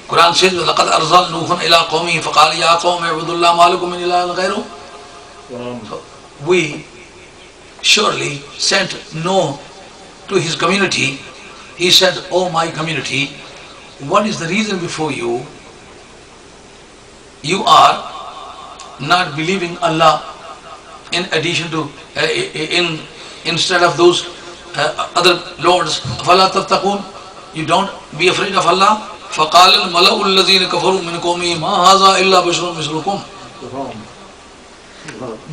Quran says, وَلَقَدْ أَرْسَلْنَا نُوحًا إِلَىٰ قَوْمِهِ فَقَالَ يَا قَوْمِ اعْبُدُوا اللَّهَ مَا لَكُم مِّنْ إِلَٰهٍ غَيْرُهُ. We surely sent Noah to his community. He said, "O my community, what is the reason before you? You are not believing Allah in addition to, instead of those other lords. فَلَا تَتَّقُونَ. You don't be afraid of Allah. فَقَالَ الْمَلَأُ الَّذِينَ كَفَرُوا مِنْ قَوْمِهِ مَا هَذَا إِلَّا بَشَرٌ مِثْلُكُمْ.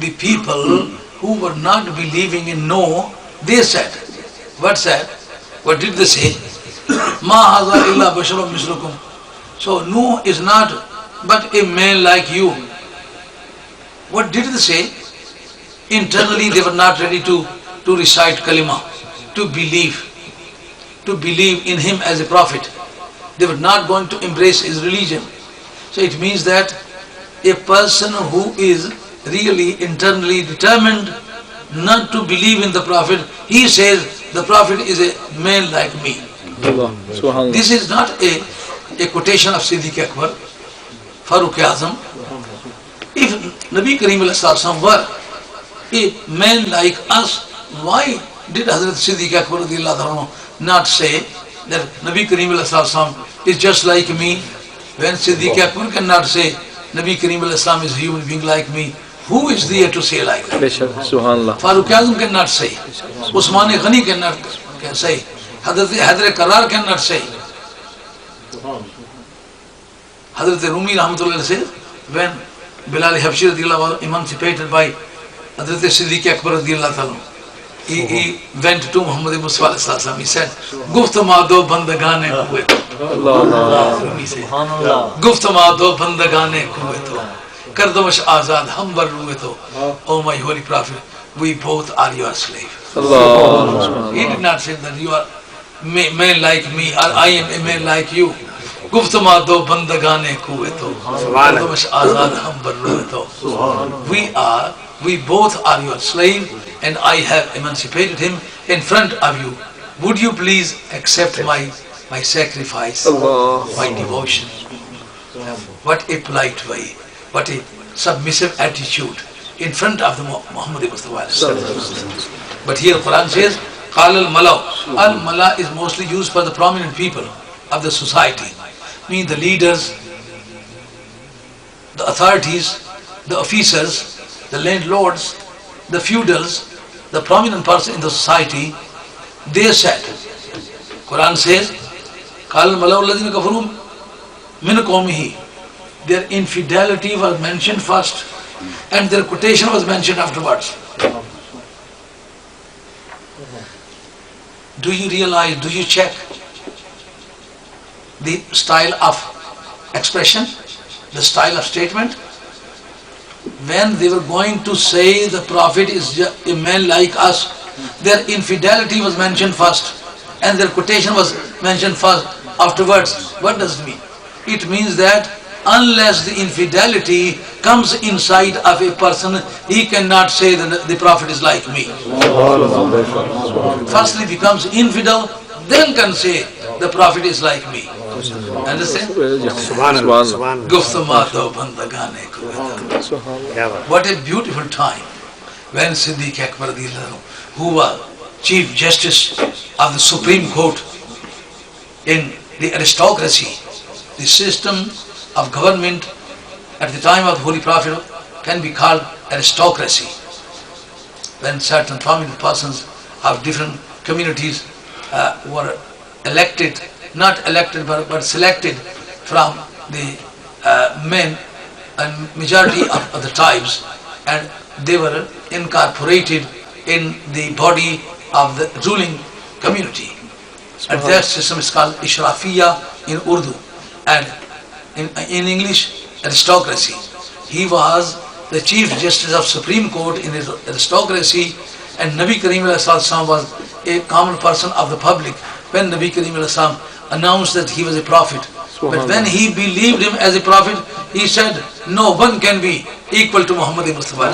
The people who were not believing in Noah, they said, what did they say? مَا هَذَا إِلَّا بَشَرٌ مِثْلُكُمْ. So Noah is not but a man like you. What did they say? Internally they were not ready to recite kalima, to believe in him as a prophet. They were not going to embrace his religion. So it means that a person who is really internally determined not to believe in the Prophet, he says the Prophet is a man like me. This is not a quotation of Siddiq Akbar, Farooq Azam. If Nabi Kareem were a man like us, why did Hazrat Siddiq Akbar not say that Nabi Kareem is just like me? When Siddiq Akbar cannot say Nabi Kareem is a human being like me, who is there to say like that? Farooq Azam cannot say. Usman Ghani cannot say. Hazrat Qarar cannot say. Hazrat Rumi Rahmatullah says, when Bilal Habshi was emancipated by Hazrat Siddiq Akbar, he went to Muhammad Mustafa. He said, Guftama do bandagane kuwe to. Guftama do bandagane kuwe to. Kardamash azad hambar ruwe to. Oh my holy Prophet, we both are your slave. He did not say that you are man like me or I am a man like you. Guftama do bandagane kuwe to. Kardamash azad hambar ruwe to. We both are your slave, and I have emancipated him in front of you. Would you please accept my sacrifice, my devotion? What a polite way, what a submissive attitude in front of the Muhammad Mustafa. But here Quran says, Qal al-Mala. Al-Mala is mostly used for the prominent people of the society, meaning the leaders, the authorities, the officers, the landlords, the feudals, the prominent person in the society. They said, Quran says, their infidelity was mentioned first and their quotation was mentioned afterwards. Do you realize, do you check the style of expression, the style of statement? When they were going to say the Prophet is a man like us, their infidelity was mentioned first and their quotation was mentioned first afterwards. What does it mean? It means that unless the infidelity comes inside of a person, he cannot say that the Prophet is like me. Firstly becomes infidel, then can say the Prophet is like me. Understand? What a beautiful time when Siddiq Akbar, who was Chief Justice of the Supreme Court in the aristocracy, the system of government at the time of the Holy Prophet can be called aristocracy. When certain prominent persons of different communities were elected, not elected but selected from the men and majority of the tribes, and they were incorporated in the body of the ruling community. And that system is called Ishrafiyya in Urdu, and in English, aristocracy. He was the Chief Justice of Supreme Court in his aristocracy, and Nabi Kareem was a common person of the public when Nabi Kareem announced that he was a prophet. But when he believed him as a prophet, he said, no one can be equal to Muhammad Mustafa.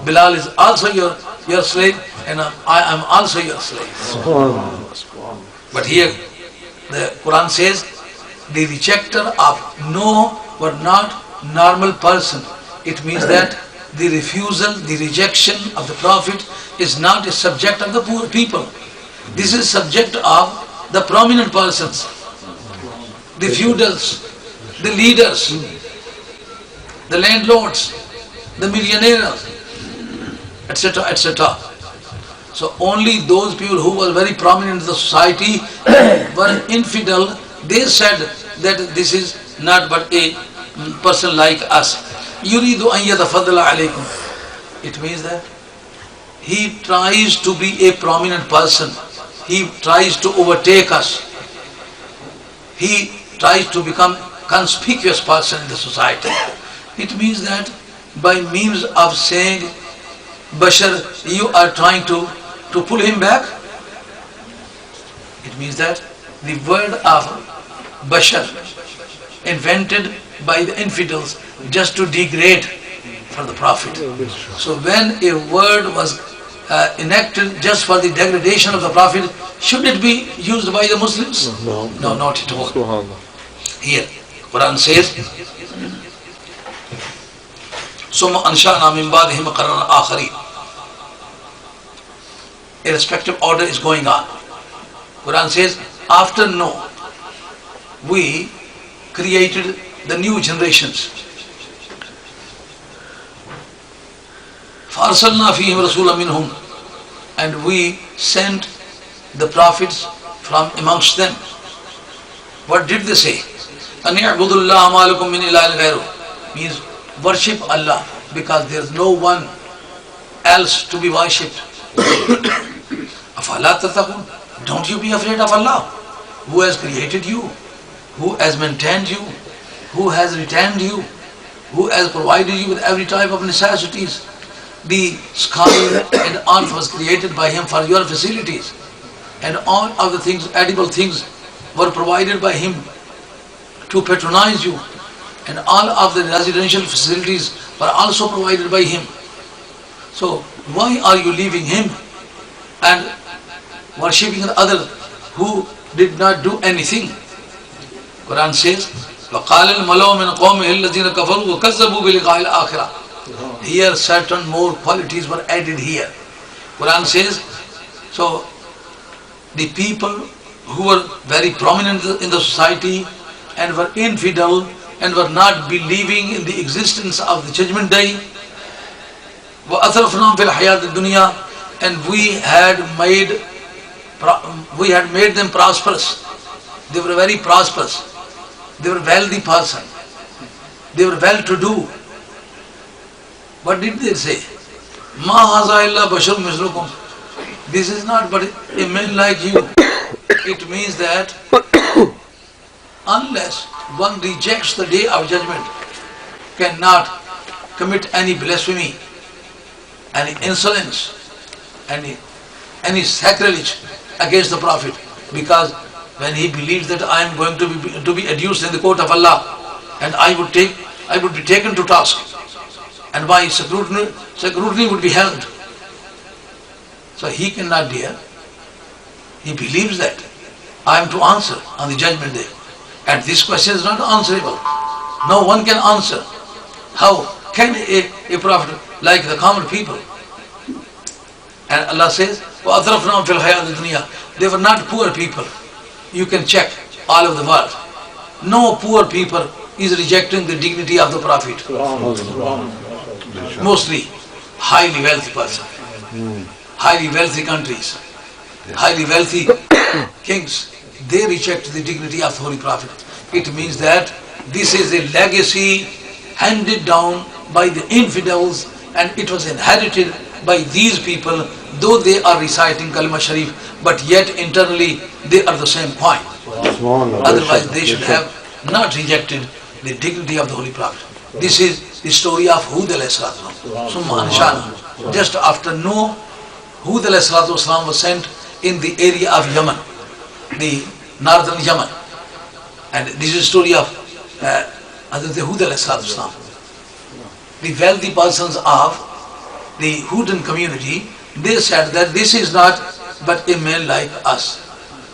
Bilal is also your slave, and I am also your slave. But here the Quran says, the rejecter of no but not normal person. It means that the refusal, the rejection of the Prophet is not a subject of the poor people. This is subject of the prominent persons, the feudals, the leaders, the landlords, the millionaires, etc., etc. So only those people who were very prominent in the society were infidel. They said that this is not but a person like us. Yuridu an yatafaddala alaykum. It means that he tries to be a prominent person. He tries to overtake us. He tries to become conspicuous person in the society. It means that by means of saying, Bashar, you are trying to pull him back. It means that the word of Bashar, invented by the infidels just to degrade for the Prophet. So when a word was enacted just for the degradation of the Prophet, should it be used by the Muslims? No. No, not at all. Subhanallah. Here, Quran says, ثُمَّ أَنْشَأْنَا مِنْ بَعْدِهِمْ قَرْنًا آخَرِينَ. A respective order is going on. Quran says, after Noah, we created the new generations. فَأَرْسَلْنَا فِيهِمْ رَسُولًا مِنْهُمْ. And we sent the prophets from amongst them. What did they say? أَنْ يَعْبُدُوا اللَّهَ مَا لَكُم مِّنْ إِلَٰهٍ غَيْرُهُ. Means worship Allah, because there is no one else to be worshipped. أَفَلَا تَتَّقُونَ. Don't you be afraid of Allah, who has created you, who has maintained you, who has retained you, who has provided you with every type of necessities. The sky and earth was created by Him for your facilities, and all of the things, edible things, were provided by Him to patronize you, and all of the residential facilities were also provided by Him. So why are you leaving Him and worshipping the other who did not do anything? Quran says, وَقَالَ الْمَلَوْ مِنْ قَوْمِهِ الَّذِينَ كَفَرُوا وَكَذَّبُوا بِلِقَاءِ الْآخِرَةِ. Here certain more qualities were added here. Quran says, so the people who were very prominent in the society and were infidel and were not believing in the existence of the Judgment Day, وَأَثْرَفْنَاهُمْ فِي الْحَيَاةِ الدُّنْيَا. And we had made them prosperous. They were very prosperous. They were wealthy person. They were well-to-do. What did they say? مَا هَذَا إِلَّا بَشَرٌ مِثْلُكُمْ. This is not but a man like you. It means that unless one rejects the day of judgment, cannot commit any blasphemy, any insolence, any sacrilege against the Prophet, because when he believes that I am going to be adduced in the court of Allah, and I would be taken to task, and my scrutiny would be held. So he cannot dare. He believes that I am to answer on the judgment day, and this question is not answerable. No one can answer. How can a prophet like the common people? And Allah says, وَأَثْرَفْنَاهُمْ فِي الْحَيَاةِ الدُّنْيَا. They were not poor people. You can check all over the world. No poor people is rejecting the dignity of the Prophet. Mostly highly wealthy person, highly wealthy countries, highly wealthy kings, they reject the dignity of the Holy Prophet. It means that this is a legacy handed down by the infidels, and it was inherited by these people, though they are reciting Kalima Sharif, but yet internally they are the same coin. Otherwise they should have not rejected the dignity of the Holy Prophet. This is the story of Hud alayhi salatu wasalam. Just after Noah, Hud alayhi salatu wasalam was sent in the area of Yemen, the northern Yemen. And this is the story of Hazrat Hud alayhi salatu wasalam. The wealthy persons of the Hudan community, they said that this is not but a man like us.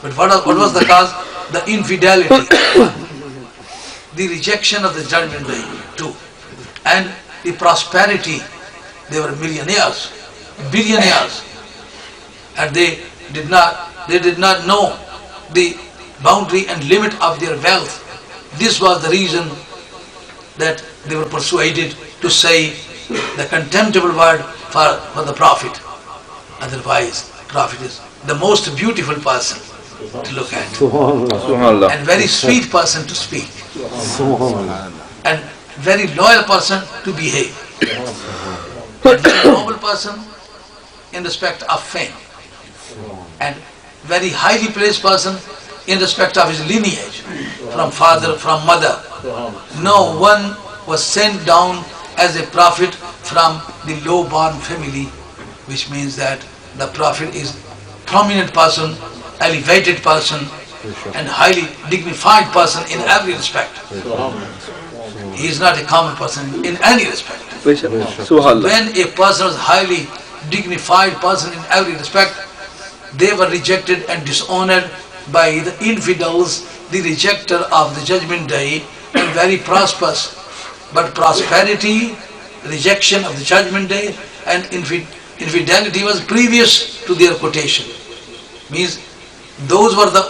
But what was the cause? The infidelity, the rejection of the judgment day too, and the prosperity. They were millionaires, billionaires, and they did not know the boundary and limit of their wealth. This was the reason that they were persuaded to say the contemptible word for the Prophet. Otherwise, Prophet is the most beautiful person to look at, and very sweet person to speak, and very loyal person to behave, and very noble person in respect of fame, and very highly placed person in respect of his lineage, from father, from mother. No one was sent down as a prophet from the low-born family, which means that the Prophet is prominent person, elevated person, and highly dignified person in every respect. He is not a common person in any respect. Subhanallah. When a person was highly dignified person in every respect, they were rejected and dishonored by the infidels, the rejecter of the judgment day, and very prosperous. But prosperity, rejection of the judgment day, and infidelity was previous to their quotation. Means those were the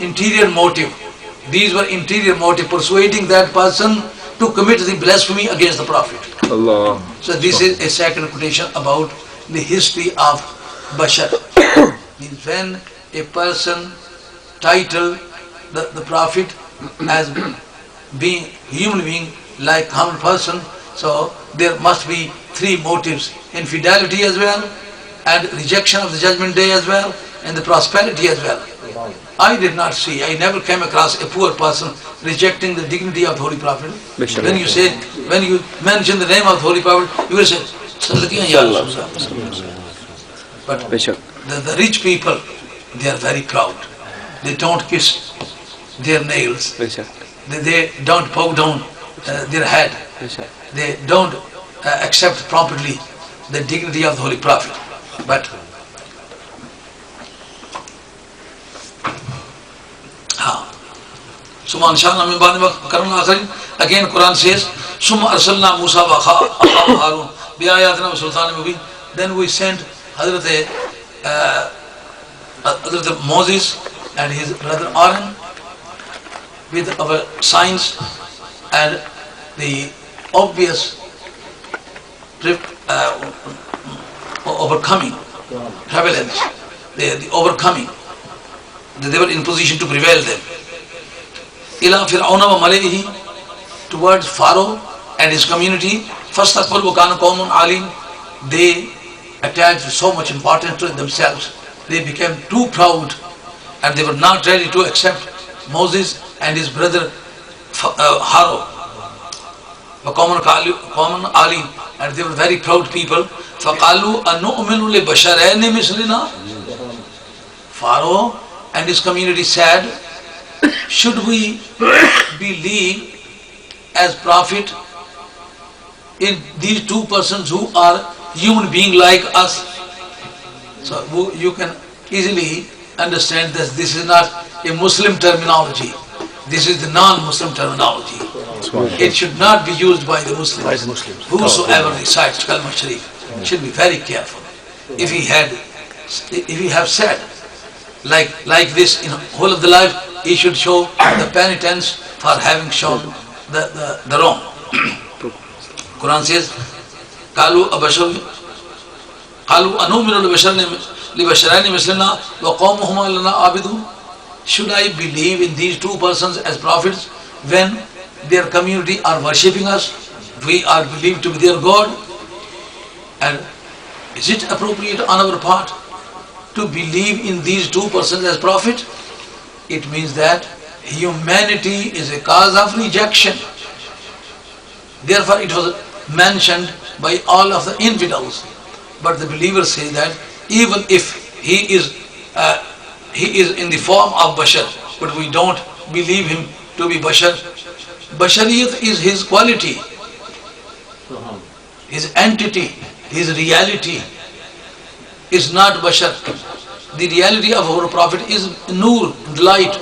interior motive. These were interior motive, persuading that person to commit the blasphemy against the Prophet. Allah. So this is a second quotation about the history of Bashar. Means when a person titled the Prophet as being human being like common person, so there must be three motives: infidelity as well, and rejection of the judgment day as well, and the prosperity as well. I did not see, I never came across a poor person rejecting the dignity of the Holy Prophet. When you say, when you mention the name of the Holy Prophet, you will say, Sadaqiyya Ya Rasulullah. But the rich people, they are very proud. They don't kiss their nails. They don't bow down their head. They don't accept properly the dignity of the Holy Prophet. But again Quran says, then we sent Hazrat Moses and his brother Aaron with our signs and the obvious overcoming, prevalence, the overcoming. They were in position to prevail them. Ila Fir'auna wa Mala'ihi, towards Pharaoh and his community. Fastakbaru wa kana qawmun alim. They attached so much importance to themselves. They became too proud and they were not ready to accept Moses and his brother Harun. Wa qawmun alim, and they were very proud people. فَقَالُوا أَنُؤْمِنُ لِبَشَرَيْنِ مِثْلِنَا. Pharaoh and his community said, should we believe as prophet in these two persons who are human being like us? So you can easily understand that this is not a Muslim terminology. This is the non-Muslim terminology. It should not be used by the Muslims. Whosoever recites Kalma Sharif should be very careful. If he have said like this in whole of the life, he should show the penitence for having shown the wrong. Quran says, قالوا أنؤمن لبشرين مثلنا وقومهما لنا عابدون. Should I believe in these two persons as prophets when their community are worshipping us? We are believed to be their God. And is it appropriate on our part to believe in these two persons as prophet? It means that humanity is a cause of rejection. Therefore it was mentioned by all of the infidels. But the believers say that even if he is in the form of Bashar, but we don't believe him to be Bashar. Bashariyat is his quality, his entity, his reality is not Bashar. The reality of our Prophet is Noor, light.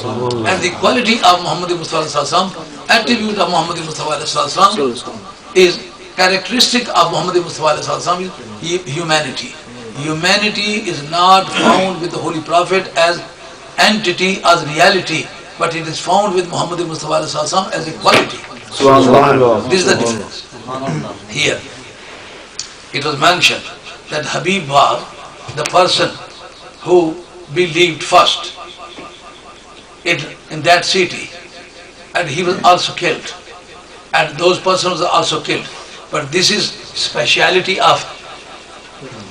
And the quality of Muhammad Mustafa, attribute of Muhammad Mustafa is characteristic of Muhammad Mustafa is humanity. Humanity is not found with the Holy Prophet as entity, as reality, but it is found with Muhammad Mustafa as a quality. This is the difference. Here, it was mentioned that Habib was the person who believed first in that city, and he was also killed, and those persons are also killed. But this is speciality of,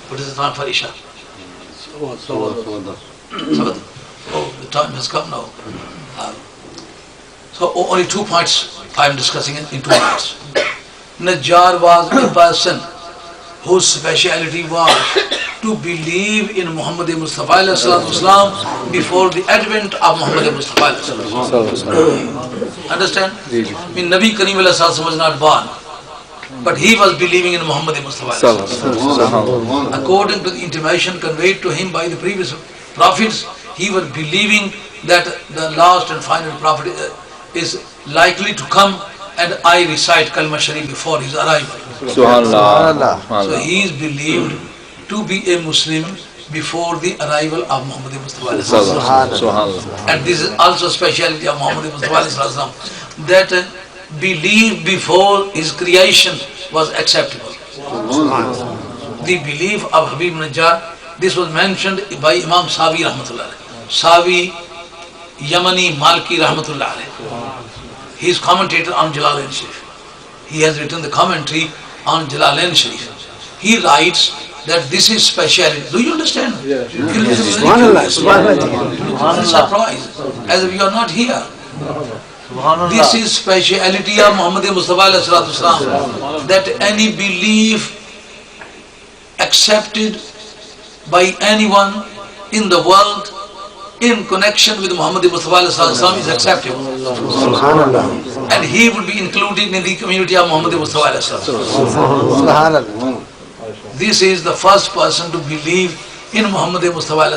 what is the time for Isha? Sabbath. Oh, the time has come now. So only 2 points I am discussing in 2 minutes. Najjar was a person whose speciality was to believe in Muhammad Mustafa Islam before the advent of Muhammad Mustafa. Understand? I mean, Nabi Kareem was not born, but he was believing in Muhammad Mustafa. According to the intimation conveyed to him by the previous prophets, he was believing that the last and final prophet is likely to come, and I recite Kalma Sharif before his arrival. Subhanallah. So he is believed to be a Muslim before the arrival of Muhammad Mustafa. Subhanallah. And this is also a speciality of Muhammad Mustafa, that belief before his creation was acceptable. The belief of Habib Najjar, this was mentioned by Imam Sawi Rahmatullah. Sawi Yamani Malki Rahmatullah. He is commentator on Jalalain Sharif. He has written the commentary on Jalalain Sharif. He writes that this is speciality. Do you understand? Yes. Surprise, as if you are not here. This is speciality of Muhammad Mustafa Islam, that any belief accepted by anyone in the world in connection with Muhammad Mustafa is acceptable. And he would be included in the community of Muhammad Mustafa. This is the first person to believe in Muhammad Mustafa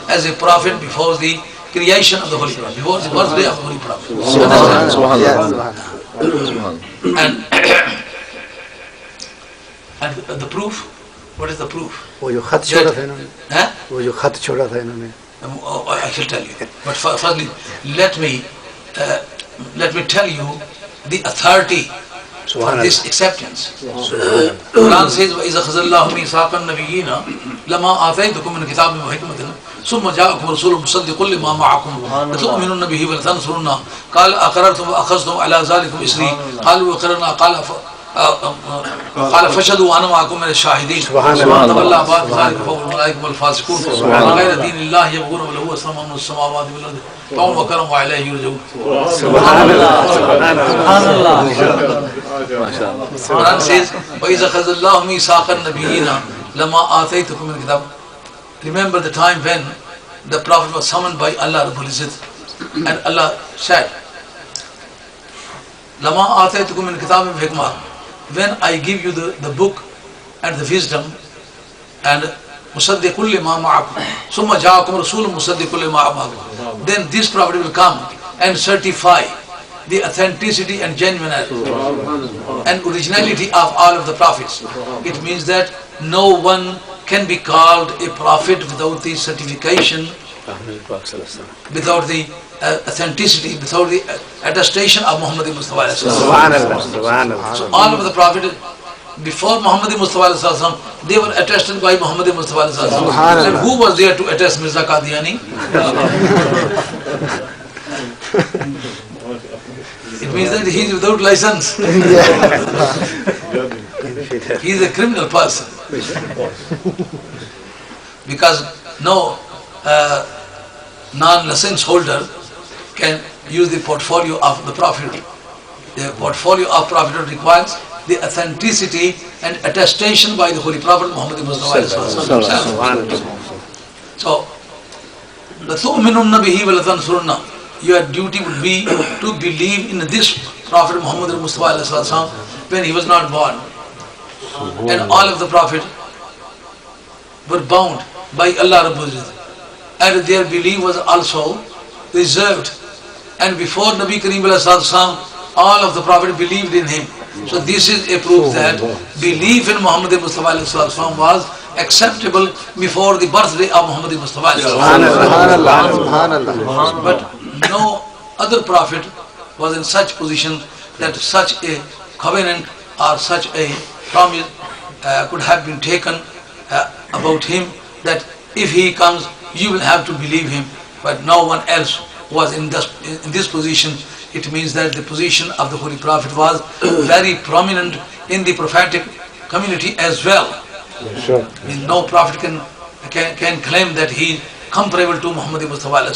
as a prophet before the creation of the Holy Prophet, before the birthday of the Holy Prophet. And the proof, what is the proof? वो जो खत छोड़ा था इन्होंने, Huh? वो जो खत छोड़ा था इन्होंने, I shall tell you. But firstly, let me tell you the authority for this acceptance. Quran says, وَإِذَا خَذَ اللَّهُ مِيثَاقَ النَّبِيِّينَ لَمَا آتَيْتُكُم مِّن كِتَابٍ وَحِكْمَةٍ ثُمَّ جَاءَكُمْ رَسُولٌ مُصَدِّقٌ لِّمَا مَعَكُمْ لَتُؤْمِنُنَّ بِهِ وَلَتَنصُرُنَّهُ قَالَ أَقَرَرْتُمْ وَأَخَذْتُمْ عَلَى ذَلِكُمْ إِصْرِي قَالُوا أَقَرَرْنَا قال فشهدوا وأنا معكم من الشاهدين تولى بعد ذلك فأولئك هم الفاسقون غير دين الله يبغون وله أسلم من السماوات والأرض فهم وكرم وإليه يرجعون. سبحان الله. Quran says وإذا أخذ الله ميثاق النبيين لما آتيتكم من كتاب. Remember the time when the Prophet was summoned by Allah Rabbul Izzat, and Allah said, لما آتيتكم من كتاب وحكمة, when I give you the book and the wisdom, and مصدق لما معكم ثم جاءكم رسول مصدق لما معكم, then this prophet will come and certify the authenticity and genuineness and originality of all of the prophets. It means that no one can be called a prophet without the certification, without the authenticity, without the attestation of Muhammad Mustafa. So all of the prophets before Muhammad Mustafa, they were attested by Muhammad Mustafa. And who was there to attest Mirza Qadiani? It means that he is without license. He is a criminal person. Because no non-license holder can use the portfolio of the Prophet. The portfolio of Prophet requires the authenticity and attestation by the Holy Prophet Muhammad Mustafa. So, لَتُؤْمِنُنَّ بِهِ وَلَتَنْصُرُنَّ, your duty would be to believe in this Prophet Muhammad Mustafa when he was not born. And all of the Prophets were bound by Allah Rabbul Izzat, and their belief was also reserved. And before Nabi Kareem all of the Prophets believed in him. So this is a proof that belief in Muhammad Mustafa was acceptable before the birthday of Muhammad Mustafa. But no other Prophet was in such position that such a covenant or such a promise could have been taken about him, that if he comes, you will have to believe him. But no one else was in this position. It means that the position of the Holy Prophet was very prominent in the prophetic community as well. Sure. No prophet can claim that he is comparable to Muhammad Mustafa.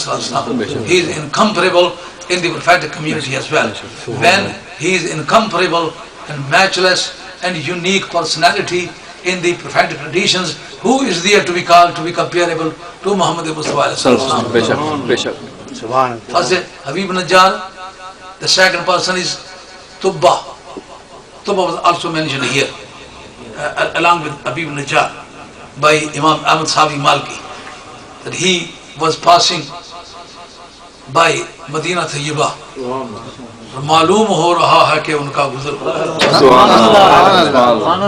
He is incomparable in the prophetic community as well. When he is incomparable and matchless and unique personality in the prophetic traditions, who is there to be called, to be comparable to Muhammad Mustafa? First is Habib Najjar, the second person is Tubba. Tubba was also mentioned here, along with Habib Najjar, by Imam Ahmad Sawi Malki, that he was passing by Madina Tayyiba. मालूम हो रहा है कि उनका गुजर हुआ,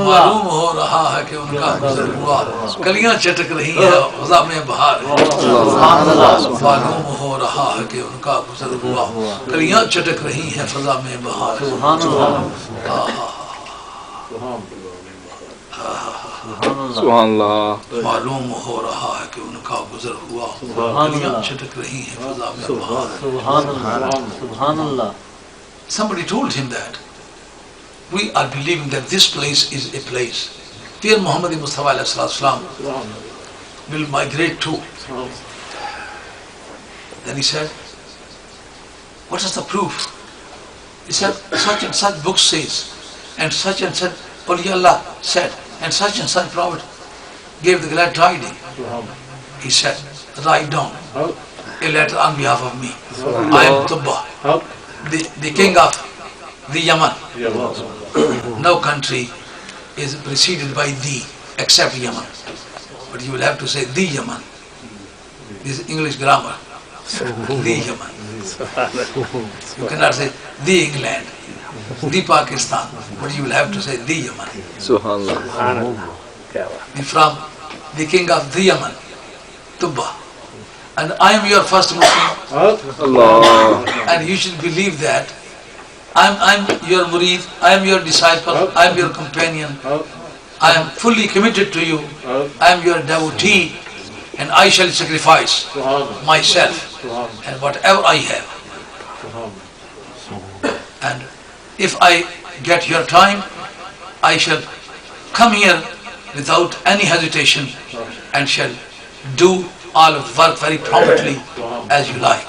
मालूम हो रहा है कि उनका गुजर हुआ, कलियां चटक रही हैं ख़ज़ा में बहार, मालूम हो रहा है कि उनका गुजर हुआ, कलियां चटक रही हैं फ़ज़ा में बहार, मालूम हो रहा है कि उनका गुजर हुआ, कलियां चटक रही हैं फ़ज़ा में बहार. Somebody told him that we are believing that this place is a place where Muhammad Mustafa will migrate to. Then he said, what is the proof? He said, such and such book says, and such Awliya said, and such prophet gave the glad tidings. He said, write down a letter on behalf of me. I am Tubba, the king of the Yemen. No country is preceded by the except Yemen. But you will have to say the Yemen. This is English grammar. The Yemen. You cannot say the England, the Pakistan, but you will have to say the Yemen. From the king of the Yemen, Tubba. And I am your first Muslim. And you should believe that I'm your murid, I am your disciple, I am your companion, I am fully committed to you, I am your devotee, and I shall sacrifice myself and whatever I have. And if I get your time, I shall come here without any hesitation and shall do all of the work very promptly as you like.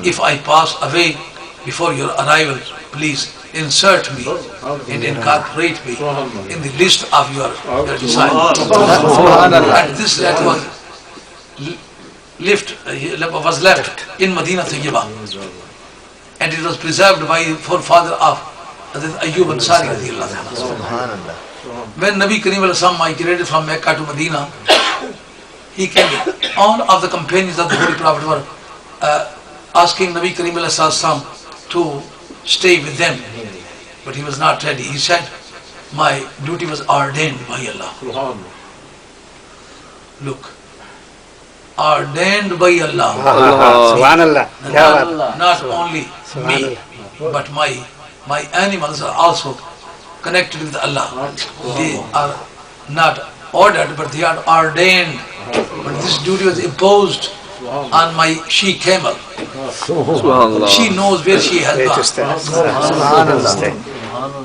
If I pass away before your arrival, please insert me and incorporate me in the list of your disciples. And this letter was left in Madina Tayyiba, and it was preserved by the forefather of Ayyub Ansari. When Nabi Karim al-Islam migrated from Mecca to Medina, he came. All of the companions of the Holy Prophet were asking Nabi Karim al-Islam to stay with them, but he was not ready. He said, my duty was ordained by Allah. Look, ordained by Allah. Not only me, but my animals are also connected with Allah. They are not ordered, but they are ordained. But this duty was imposed on my she-camel. She knows where she has gone,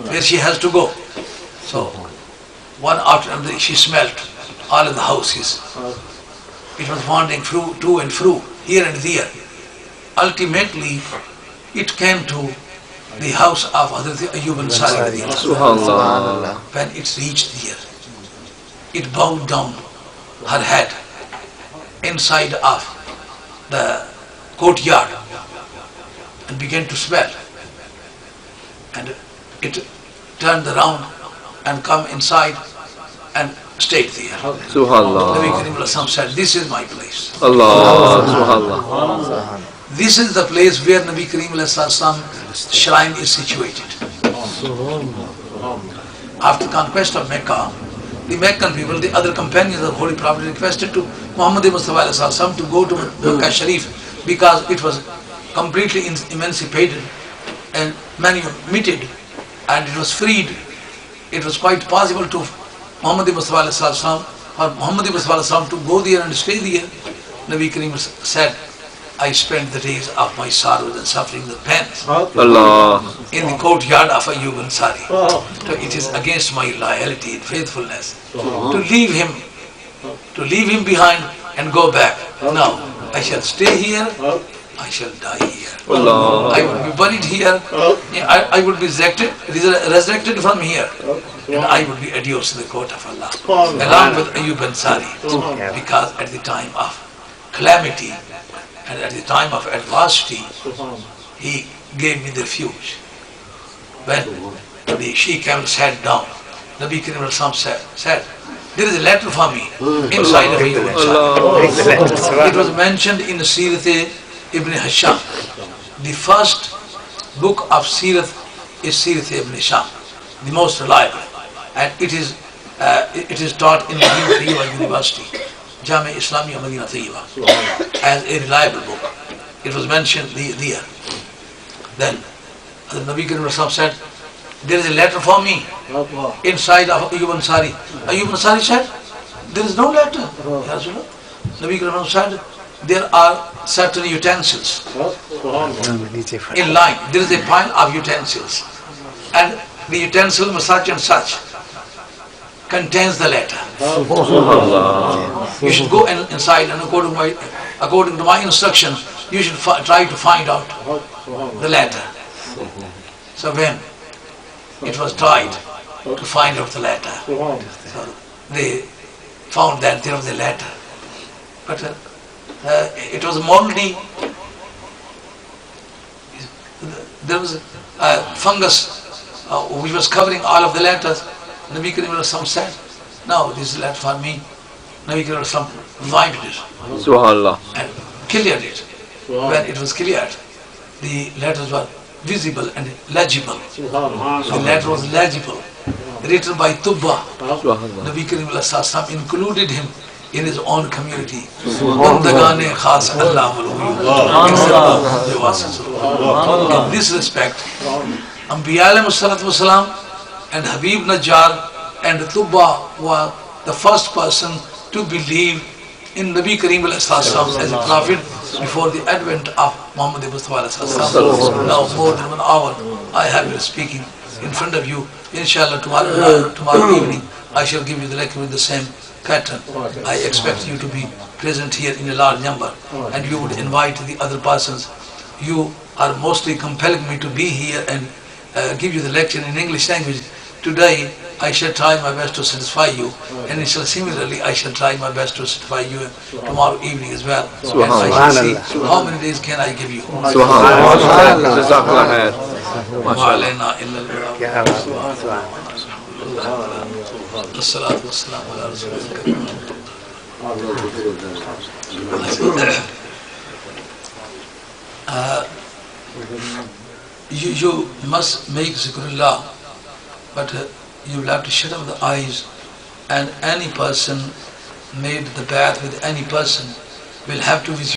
where she has to go. So, one after another, she smelt all of the houses. It was wandering to and fro, here and there. Ultimately, it came to the house of Hazrat Ayyub Ansari. When it reached there, it bowed down her head inside of the courtyard and began to smell. And it turned around and come inside and stayed there. Nabi Karim al-Islam said, this is my place. This is the place where Nabi Karim al-Islam's shrine is situated. After conquest of Mecca, the Meccan people, the other companions of the Holy Prophet, requested to Muhammad Mustafa to go to Mecca Sharif because it was completely emancipated and manumitted, and it was freed. It was quite possible to Muhammad Mustafa to go there and stay there. Nabi Karim said, I spent the days of my sorrows and suffering and pains in the courtyard of Ayyub Ansari. So it is against my loyalty and faithfulness to leave him behind and go back. Now I shall stay here I shall die here. Allah. I will be buried here. I will be resurrected from here. And I will be adduced to the court of Allah. Along with Ayyub Ansari. Because at the time of calamity and at the time of adversity, he gave me the refuge. When the she-camel sat down, Nabi Karim said, there is a letter for me inside of Ayyub Ansari. It was mentioned in the Sirat Ibn Hisham. The first book of Sirat is Sirat Ibn Hisham, the most reliable, and it is taught in Madinah Tayyiba University, Jami Islamiyya Madinah Tayyiba, as a reliable book. It was mentioned there. Then the Nabi Karim said, there is a letter for me inside of Ayyub Ansari. Ayyub Ansari said, there is no letter. Ya Rasulullah. Nabi Karim said, there are certain utensils in line. There is a pile of utensils, and the utensil such and such contains the letter. You should go inside, and according to my instructions, you should try to find out the letter. So when it was tried to find out the letter, so they found that there was a letter, but it was moldy. There was a fungus which was covering all of the letters. Nabi Karim said, no, this is a letter for me. Nabi Karim wiped it Subhanallah. and cleared it. When it was cleared, the letters were visible and legible. The letter was legible, written by Tubba. Nabi Karim included him in his own community. Bandagane khas Allah in this respect, Anbiya alayhi salatu wasalam and Habib Najjar and Tubba were the first person to believe in Nabi Karim as a prophet before the advent of Muhammad Mustafa. Now more than 1 hour I have been speaking in front of you. Inshallah tomorrow evening I shall give you the lecture with the same pattern. I expect you to be present here in a large number, and you would invite the other persons. You are mostly compelling me to be here and give you the lecture in English language. Today I shall try my best to satisfy you, and similarly I shall try my best to satisfy you tomorrow evening as well. And I shall see how many days can I give you. As-salatu was-salamu ala Rasulillah. You must make zikrullah, but you will have to shut up the eyes, and any person made the bath with any person will have to visit